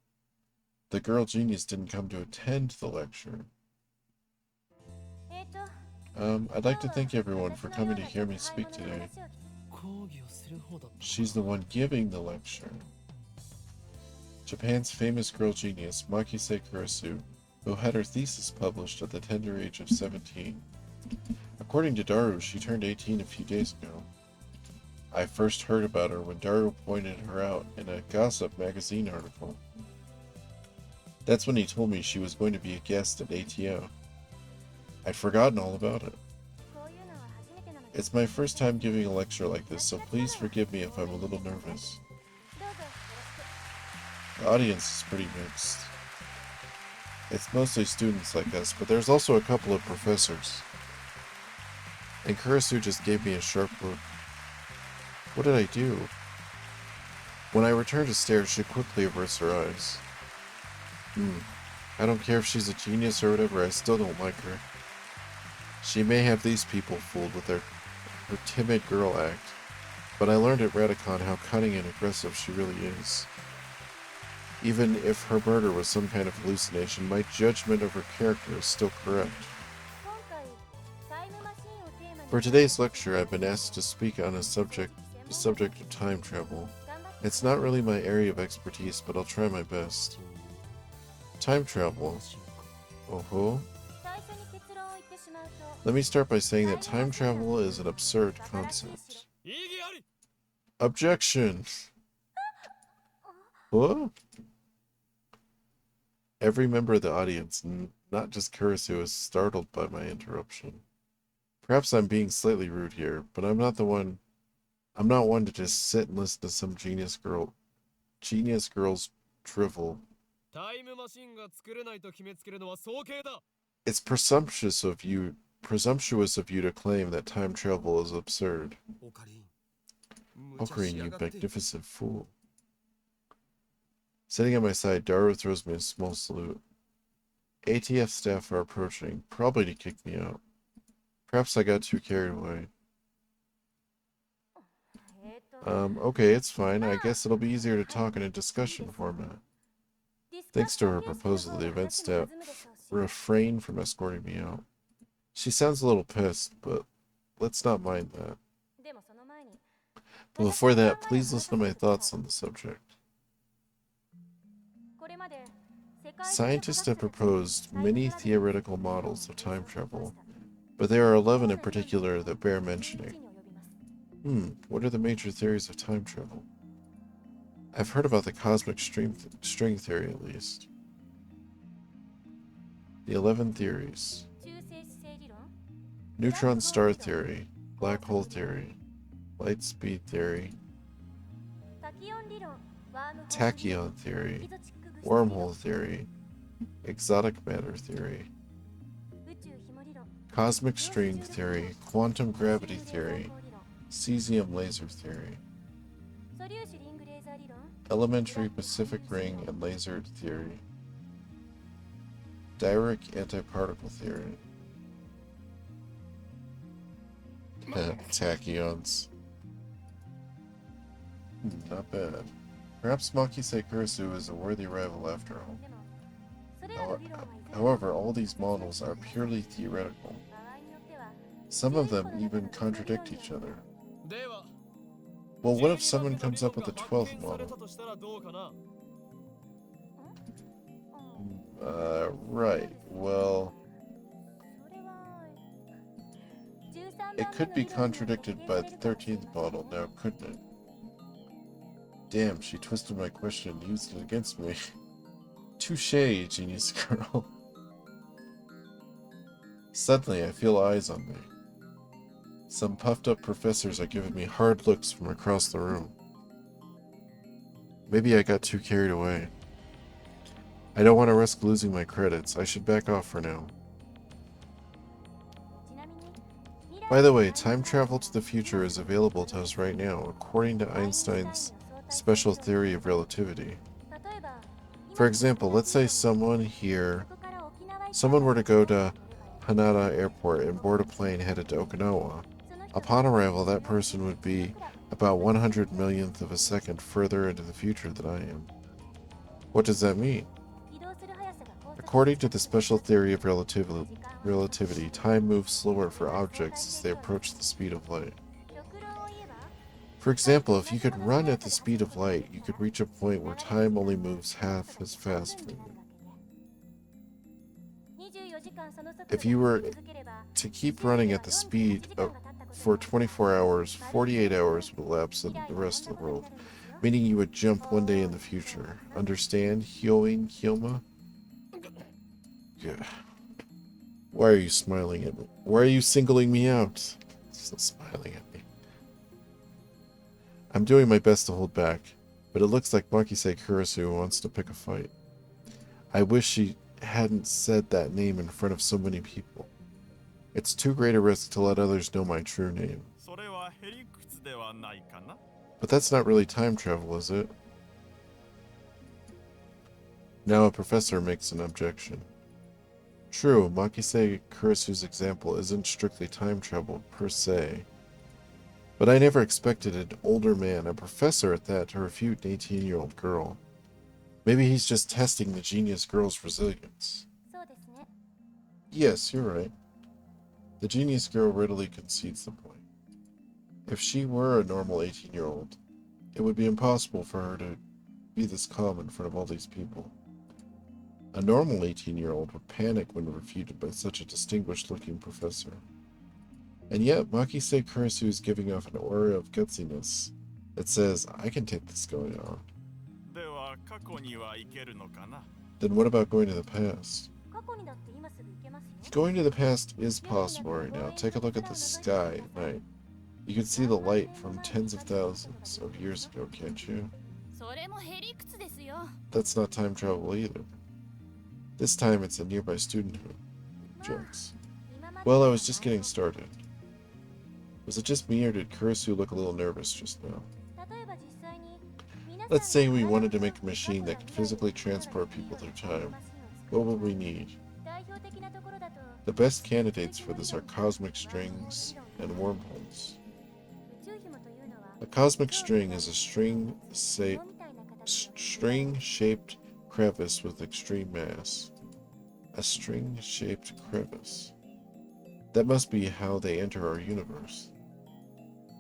The girl genius didn't come to attend the lecture. I'd like to thank everyone for coming to hear me speak today. She's the one giving the lecture. Japan's famous girl genius, Makise Kurisu, who had her thesis published at the tender age of 17. According to Daru, she turned 18 a few days ago. I first heard about her when Daru pointed her out in a Gossip magazine article. That's when he told me she was going to be a guest at ATO. I'd forgotten all about it. It's my first time giving a lecture like this, so please forgive me if I'm a little nervous. The audience is pretty mixed. It's mostly students like us, but there's also a couple of professors. And Kurisu just gave me a sharp look. What did I do? When I return to stare, she quickly averts her eyes. I don't care if she's a genius or whatever, I still don't like her. She may have these people fooled with her timid girl act, but I learned at Radicon how cunning and aggressive she really is. Even if her murder was some kind of hallucination, my judgment of her character is still correct. For today's lecture, I've been asked to speak on the subject of time travel. It's not really my area of expertise, but I'll try my best. Time travel? Oh-ho? Let me start by saying that time travel is an absurd concept. Objection! What? Every member of the audience, not just Kurisu, is startled by my interruption. Perhaps I'm being slightly rude here, but I'm not one to just sit and listen to some genius girl's drivel. It's presumptuous of you to claim that time travel is absurd. Okarin, you magnificent fool. Sitting at my side, Daru throws me a small salute. ATF staff are approaching, probably to kick me out. Perhaps I got too carried away. Okay, it's fine. I guess it'll be easier to talk in a discussion format. Thanks to her proposal, the event staff refrained from escorting me out. She sounds a little pissed, but let's not mind that. But before that, please listen to my thoughts on the subject. Scientists have proposed many theoretical models of time travel, but there are 11 in particular that bear mentioning. What are the major theories of time travel? I've heard about the cosmic string theory, at least. The 11 theories. neutron star theory, black hole theory, light speed theory, tachyon theory, wormhole theory, exotic matter theory, cosmic string theory, quantum gravity theory, cesium laser theory, elementary Pacific ring and laser theory, Dirac antiparticle theory, tachyons. Not bad. Perhaps Makise Kurisu is a worthy rival after all. However, all these models are purely theoretical. Some of them even contradict each other. Well, what if someone comes up with a 12th model? Right. Well, it could be contradicted by the 13th model now, couldn't it? Damn, she twisted my question and used it against me. Touché, genius girl. Suddenly, I feel eyes on me. Some puffed-up professors are giving me hard looks from across the room. Maybe I got too carried away. I don't want to risk losing my credits. I should back off for now. By the way, time travel to the future is available to us right now, according to Einstein's special theory of relativity. For example, let's say someone were to go to Hanada Airport and board a plane headed to Okinawa. Upon arrival, that person would be about 100 millionth of a second further into the future than I am. What does that mean? According to the special theory of relativity, time moves slower for objects as they approach the speed of light. For example, if you could run at the speed of light, you could reach a point where time only moves half as fast for you. If you were to keep running at the speed for 24 hours, 48 hours would elapse in the rest of the world, meaning you would jump one day in the future. Understand, Hyoma? Yeah. Why are you smiling at me? Why are you singling me out? Still smiling at me. I'm doing my best to hold back, but it looks like Makise Kurisu wants to pick a fight. I wish she hadn't said that name in front of so many people. It's too great a risk to let others know my true name. But that's not really time travel, is it? Now a professor makes an objection. True, Makise Kurisu's example isn't strictly time travel per se. But I never expected an older man, a professor at that, to refute an 18-year-old girl. Maybe he's just testing the genius girl's resilience. Yes, you're right. The genius girl readily concedes the point. If she were a normal 18-year-old, it would be impossible for her to be this calm in front of all these people. A normal 18-year-old would panic when refuted by such a distinguished-looking professor. And yet, Makise Kurisu is giving off an aura of gutsiness that says, I can take this going on. Then what about going to the past? Going to the past is possible right now. Take a look at the sky at night. You can see the light from tens of thousands of years ago, can't you? That's not time travel either. This time it's a nearby student who jokes. Well, I was just getting started. Was it just me, or did Kurisu look a little nervous just now? Let's say we wanted to make a machine that could physically transport people through time. What would we need? The best candidates for this are cosmic strings and wormholes. A cosmic string is a string-shaped crevice with extreme mass. A string-shaped crevice. That must be how they enter our universe.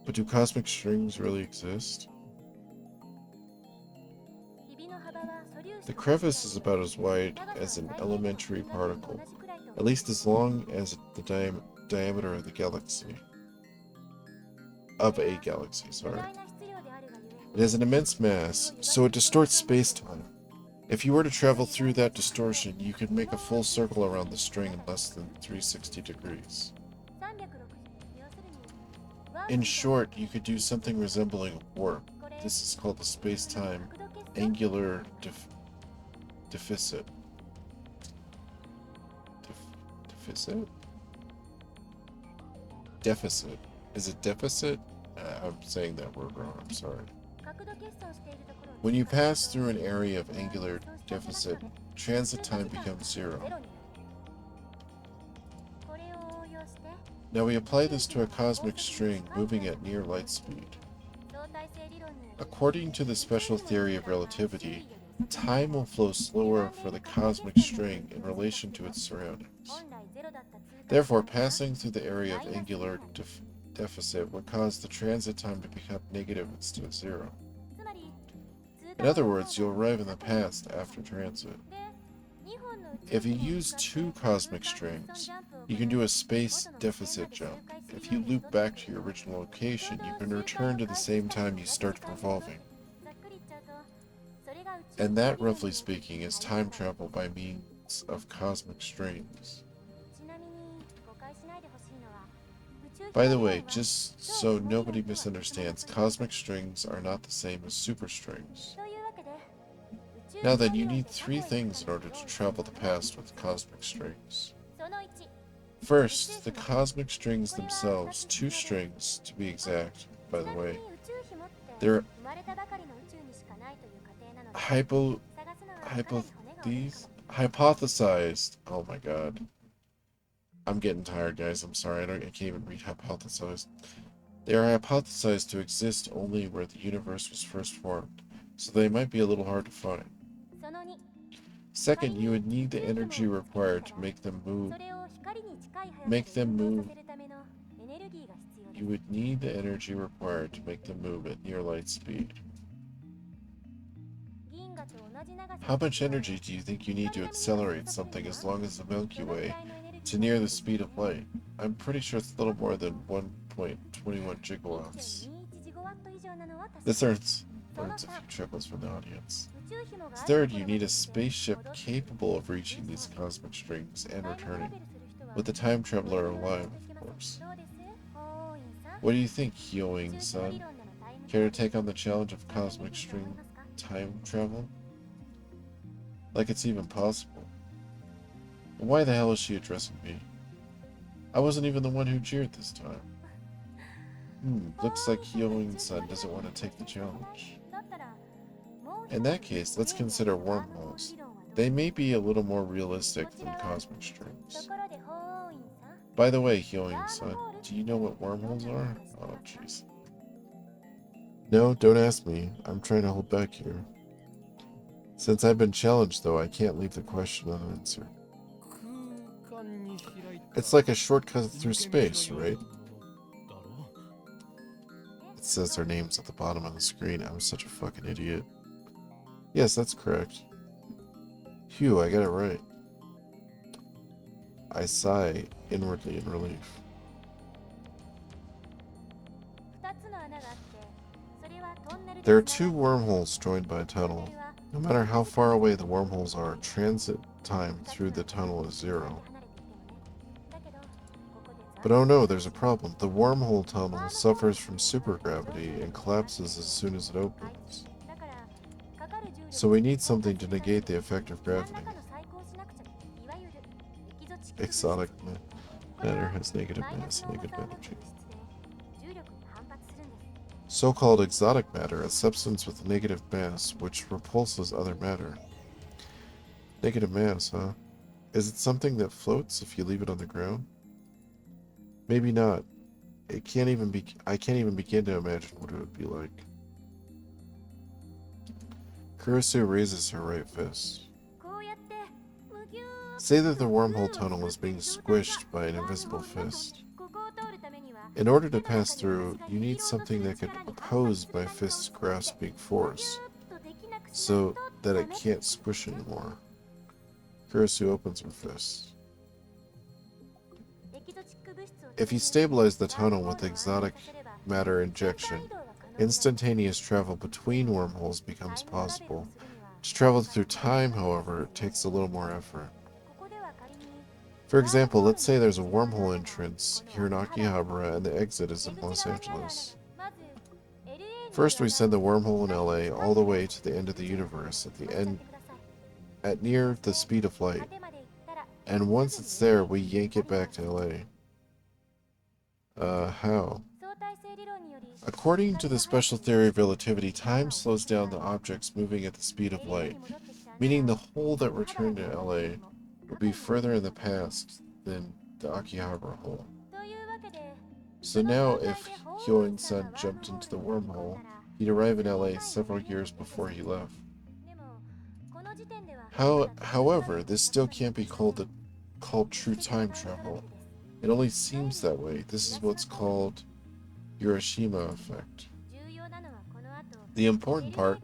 But do cosmic strings really exist? The crevice is about as wide as an elementary particle, at least as long as the diameter of the galaxy. Of a galaxy, sorry. It has an immense mass, so it distorts space-time. If you were to travel through that distortion, you could make a full circle around the string in less than 360 degrees. In short, you could do something resembling a warp. This is called the space-time angular deficit. Deficit? Deficit. Is it deficit? I'm saying that word wrong, I'm sorry. When you pass through an area of angular deficit, transit time becomes 0. Now we apply this to a cosmic string moving at near light speed. According to the special theory of relativity, time will flow slower for the cosmic string in relation to its surroundings. Therefore, passing through the area of angular deficit would cause the transit time to become negative instead of 0. In other words, you'll arrive in the past after transit. If you use 2 cosmic strings, you can do a space deficit jump. If you loop back to your original location, you can return to the same time you started revolving. And that, roughly speaking, is time travel by means of cosmic strings. By the way, just so nobody misunderstands, cosmic strings are not the same as superstrings. Now then, you need 3 things in order to travel the past with cosmic strings. First, the cosmic strings themselves, 2 strings to be exact, by the way. They're hypothesized. Oh my god. I'm getting tired, guys. I'm sorry. I can't even read hypothesized. They are hypothesized to exist only where the universe was first formed, so they might be a little hard to find. Second, you would need the energy required to make them move. You would need the energy required to make them move at near light speed. How much energy do you think you need to accelerate something as long as the Milky Way to near the speed of light? I'm pretty sure it's a little more than 1.21 gigawatts. This earns a few triplets from the audience. Third, you need a spaceship capable of reaching these cosmic strings and returning, with the time traveler alive, of course. What do you think, Hyoing-san? Care to take on the challenge of cosmic string time travel? Like it's even possible. Why the hell is she addressing me? I wasn't even the one who jeered this time. Looks like Hyoing-san doesn't want to take the challenge. In that case, let's consider wormholes. They may be a little more realistic than cosmic strings. By the way, Hyoing-san, do you know what wormholes are? Oh, jeez. No, don't ask me. I'm trying to hold back here. Since I've been challenged, though, I can't leave the question unanswered. It's like a shortcut through space, right? It says their names at the bottom of the screen. I'm such a fucking idiot. Yes, that's correct. Phew, I got it right. I sigh inwardly in relief. There are 2 wormholes joined by a tunnel. No matter how far away the wormholes are, transit time through the tunnel is 0. But oh no, there's a problem. The wormhole tunnel suffers from supergravity and collapses as soon as it opens. So we need something to negate the effect of gravity. Exotic matter has negative mass and negative energy. So-called exotic matter, a substance with negative mass which repulses other matter. Negative mass, huh? Is it something that floats if you leave it on the ground? Maybe not. I can't even begin to imagine what it would be like. Kurisu raises her right fist. Say that the wormhole tunnel is being squished by an invisible fist. In order to pass through, you need something that could oppose my fist's grasping force, so that it can't squish anymore. Kurisu opens her fist. If you stabilize the tunnel with exotic matter injection, instantaneous travel between wormholes becomes possible. To travel through time, however, takes a little more effort. For example, let's say there's a wormhole entrance here in Akihabara and the exit is in Los Angeles. First, we send the wormhole in LA all the way to the end of the universe at near the speed of light. And once it's there, we yank it back to LA. How? According to the special theory of relativity, time slows down the objects moving at the speed of light, meaning the hole that returned to LA would be further in the past than the Akihabara hole. So now, if Hyoin-san jumped into the wormhole, he'd arrive in LA several years before he left. However, this still can't be called true time travel. It only seems that way. This is what's called Hiroshima effect. The important part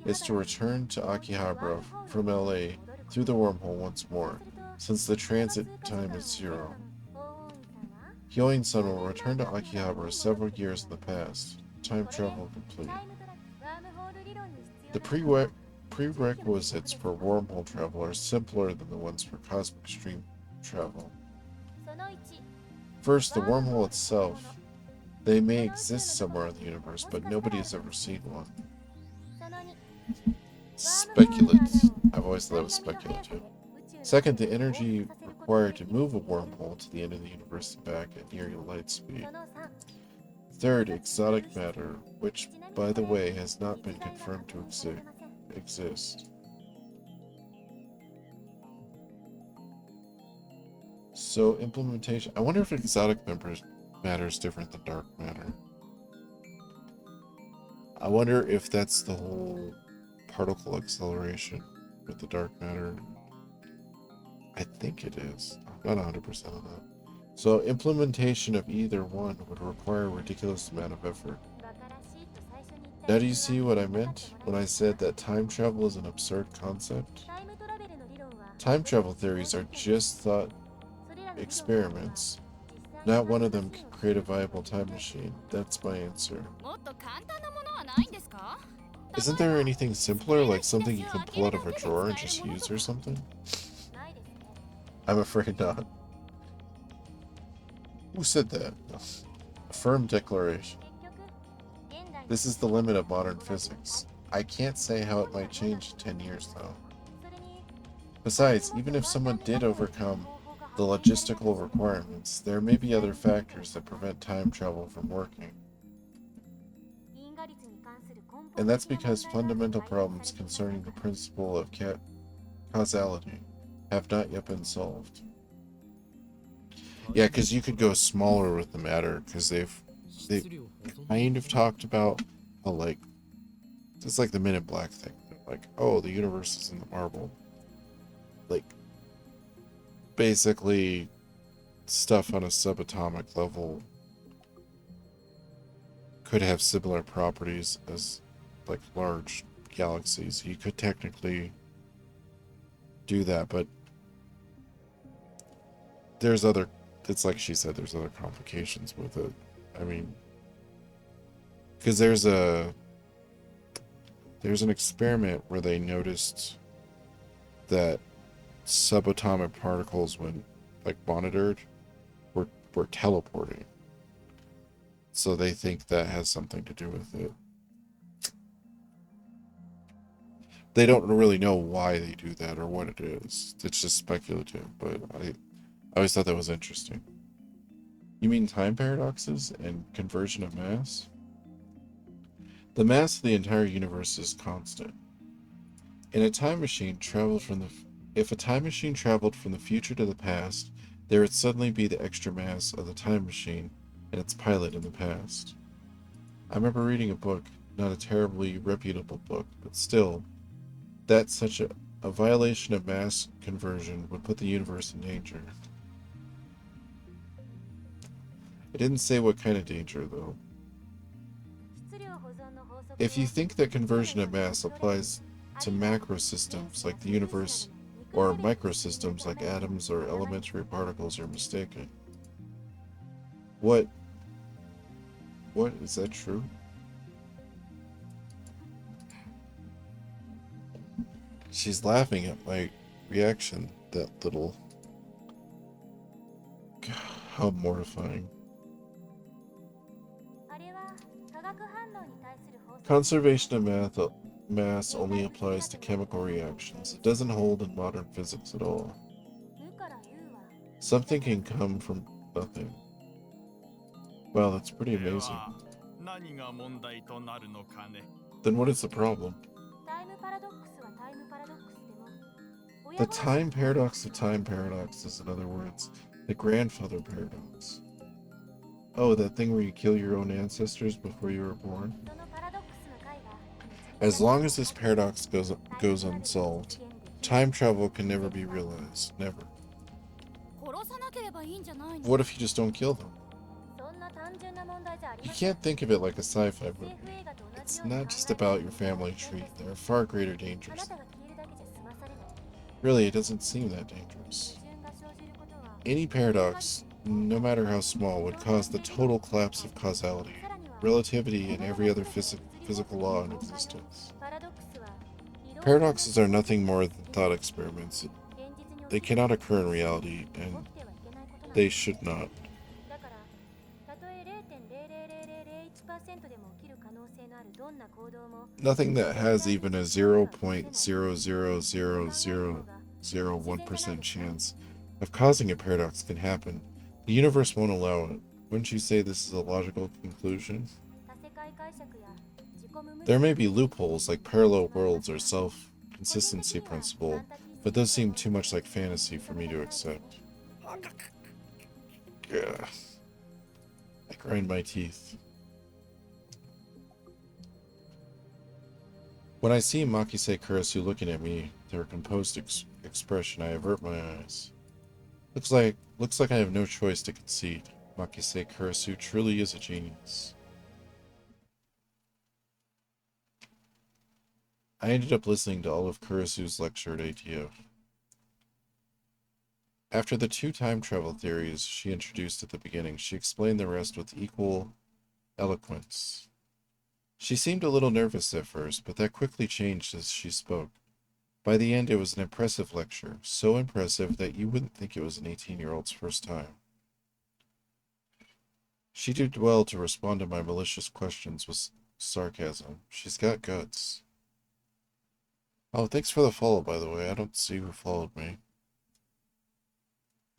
is to return to Akihabara from LA through the wormhole once more, since the transit time is 0. Hyoin-san will return to Akihabara several years in the past. Time travel complete. The prerequisites for wormhole travel are simpler than the ones for cosmic stream travel. First, the wormhole itself. They may exist somewhere in the universe, but nobody has ever seen one. Speculative. I've always thought it was speculative. Second, the energy required to move a wormhole to the end of the universe and back at near light speed. Third, exotic matter, which, by the way, has not been confirmed to exist. So, implementation. I wonder if exotic matter is different than dark matter. I wonder if that's the whole particle acceleration with the dark matter. I think it is. I'm not 100% on that. So implementation of either one would require a ridiculous amount of effort. Now do you see what I meant when I said that time travel is an absurd concept? Time travel theories are just thought experiments. Not one of them can create a viable time machine. That's my answer. Isn't there anything simpler, like something you can pull out of a drawer and just use or something? I'm afraid not. Who said that? A firm declaration. This is the limit of modern physics. I can't say how it might change in 10 years, though. Besides, even if someone did overcome the logistical requirements, there may be other factors that prevent time travel from working. And that's because fundamental problems concerning the principle of causality have not yet been solved. Yeah, because you could go smaller with the matter, because they've kind of talked about how, like, it's like the Men in Black thing. Like, oh, the universe is in the marble. Like, basically, stuff on a subatomic level could have similar properties as, like, large galaxies. You could technically do that, but there's other, it's like she said, there's other complications with it. I mean, because there's an experiment where they noticed that subatomic particles, when, like, monitored, were teleporting. So they think that has something to do with it. They don't really know why they do that or what it is. It's just speculative, but I always thought that was interesting. You mean time paradoxes and conversion of mass? The mass of the entire universe is constant. If a time machine traveled from the future to the past, there would suddenly be the extra mass of the time machine and its pilot in the past. I remember reading a book, not a terribly reputable book, but still, that such a violation of mass conversion would put the universe in danger. It didn't say what kind of danger, though. If you think that conversion of mass applies to macro systems like the universe or microsystems like atoms or elementary particles, you're mistaken. What is that true? She's laughing at my reaction, that little How mortifying. Conservation of mass only applies to chemical reactions. It doesn't hold in modern physics at all. Something can come from nothing. Wow, that's pretty amazing. Then what is the problem? The time paradox of time paradoxes, in other words. The grandfather paradox. Oh, that thing where you kill your own ancestors before you were born? As long as this paradox goes unsolved, time travel can never be realized. Never. What if you just don't kill them? You can't think of it like a sci-fi movie. It's not just about your family tree. There are far greater dangers. Really, it doesn't seem that dangerous. Any paradox, no matter how small, would cause the total collapse of causality, relativity, and every other physical law in existence. Paradoxes are nothing more than thought experiments. They cannot occur in reality, and they should not. Nothing that has even a 0.00001% chance of causing a paradox can happen. The universe won't allow it. Wouldn't you say this is a logical conclusion? There may be loopholes like parallel worlds or self-consistency principle, but those seem too much like fantasy for me to accept. Yeah. I grind my teeth. When I see Makise Kurisu looking at me, their composed expression, I avert my eyes. Looks like I have no choice to concede. Makise Kurisu truly is a genius. I ended up listening to all of Kurisu's lecture at ATF. After the 2 time travel theories she introduced at the beginning, she explained the rest with equal eloquence. She seemed a little nervous at first, but that quickly changed as she spoke. By the end, it was an impressive lecture, so impressive that you wouldn't think it was an 18-year-old's first time. She did well to respond to my malicious questions with sarcasm. She's got guts. Oh, thanks for the follow, by the way. I don't see who followed me.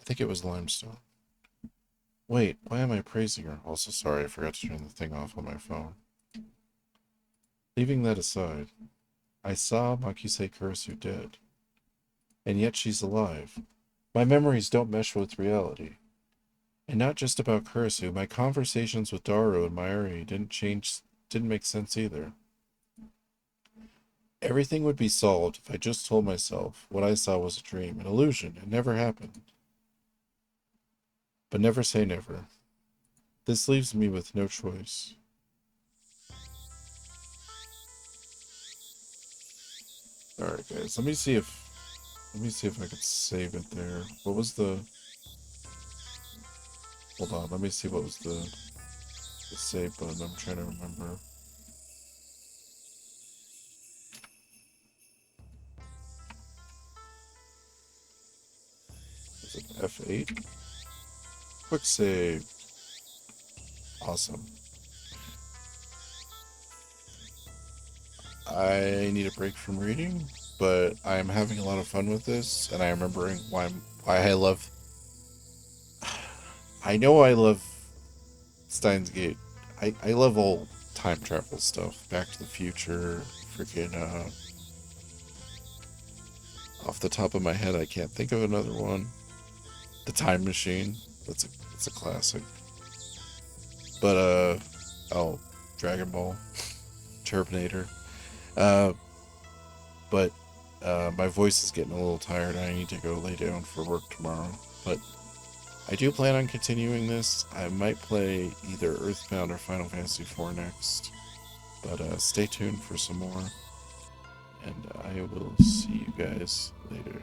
I think it was Limestone. Wait, why am I praising her? Also, sorry, I forgot to turn the thing off on my phone. Leaving that aside, I saw Makise Kurisu dead. And yet she's alive. My memories don't mesh with reality. And not just about Kurisu, my conversations with Daru and Mayuri didn't make sense either. Everything would be solved if I just told myself what I saw was a dream, an illusion. It never happened. But never say never. This leaves me with no choice. Alright guys, let me see if I could save it there. What was the... Hold on, let me see what was the save button. I'm trying to remember. Is it F8? Quick save. Awesome. I need a break from reading, but I'm having a lot of fun with this, and I'm remembering why I love... I know I love Steins Gate. I love all time travel stuff. Back to the Future, freaking, off the top of my head, I can't think of another one. The Time Machine. It's a classic. But, oh, Dragon Ball. Terminator. But my voice is getting a little tired. I need to go lay down for work tomorrow. But I do plan on continuing this. I might play either Earthbound or Final Fantasy IV next. But stay tuned for some more. And I will see you guys later.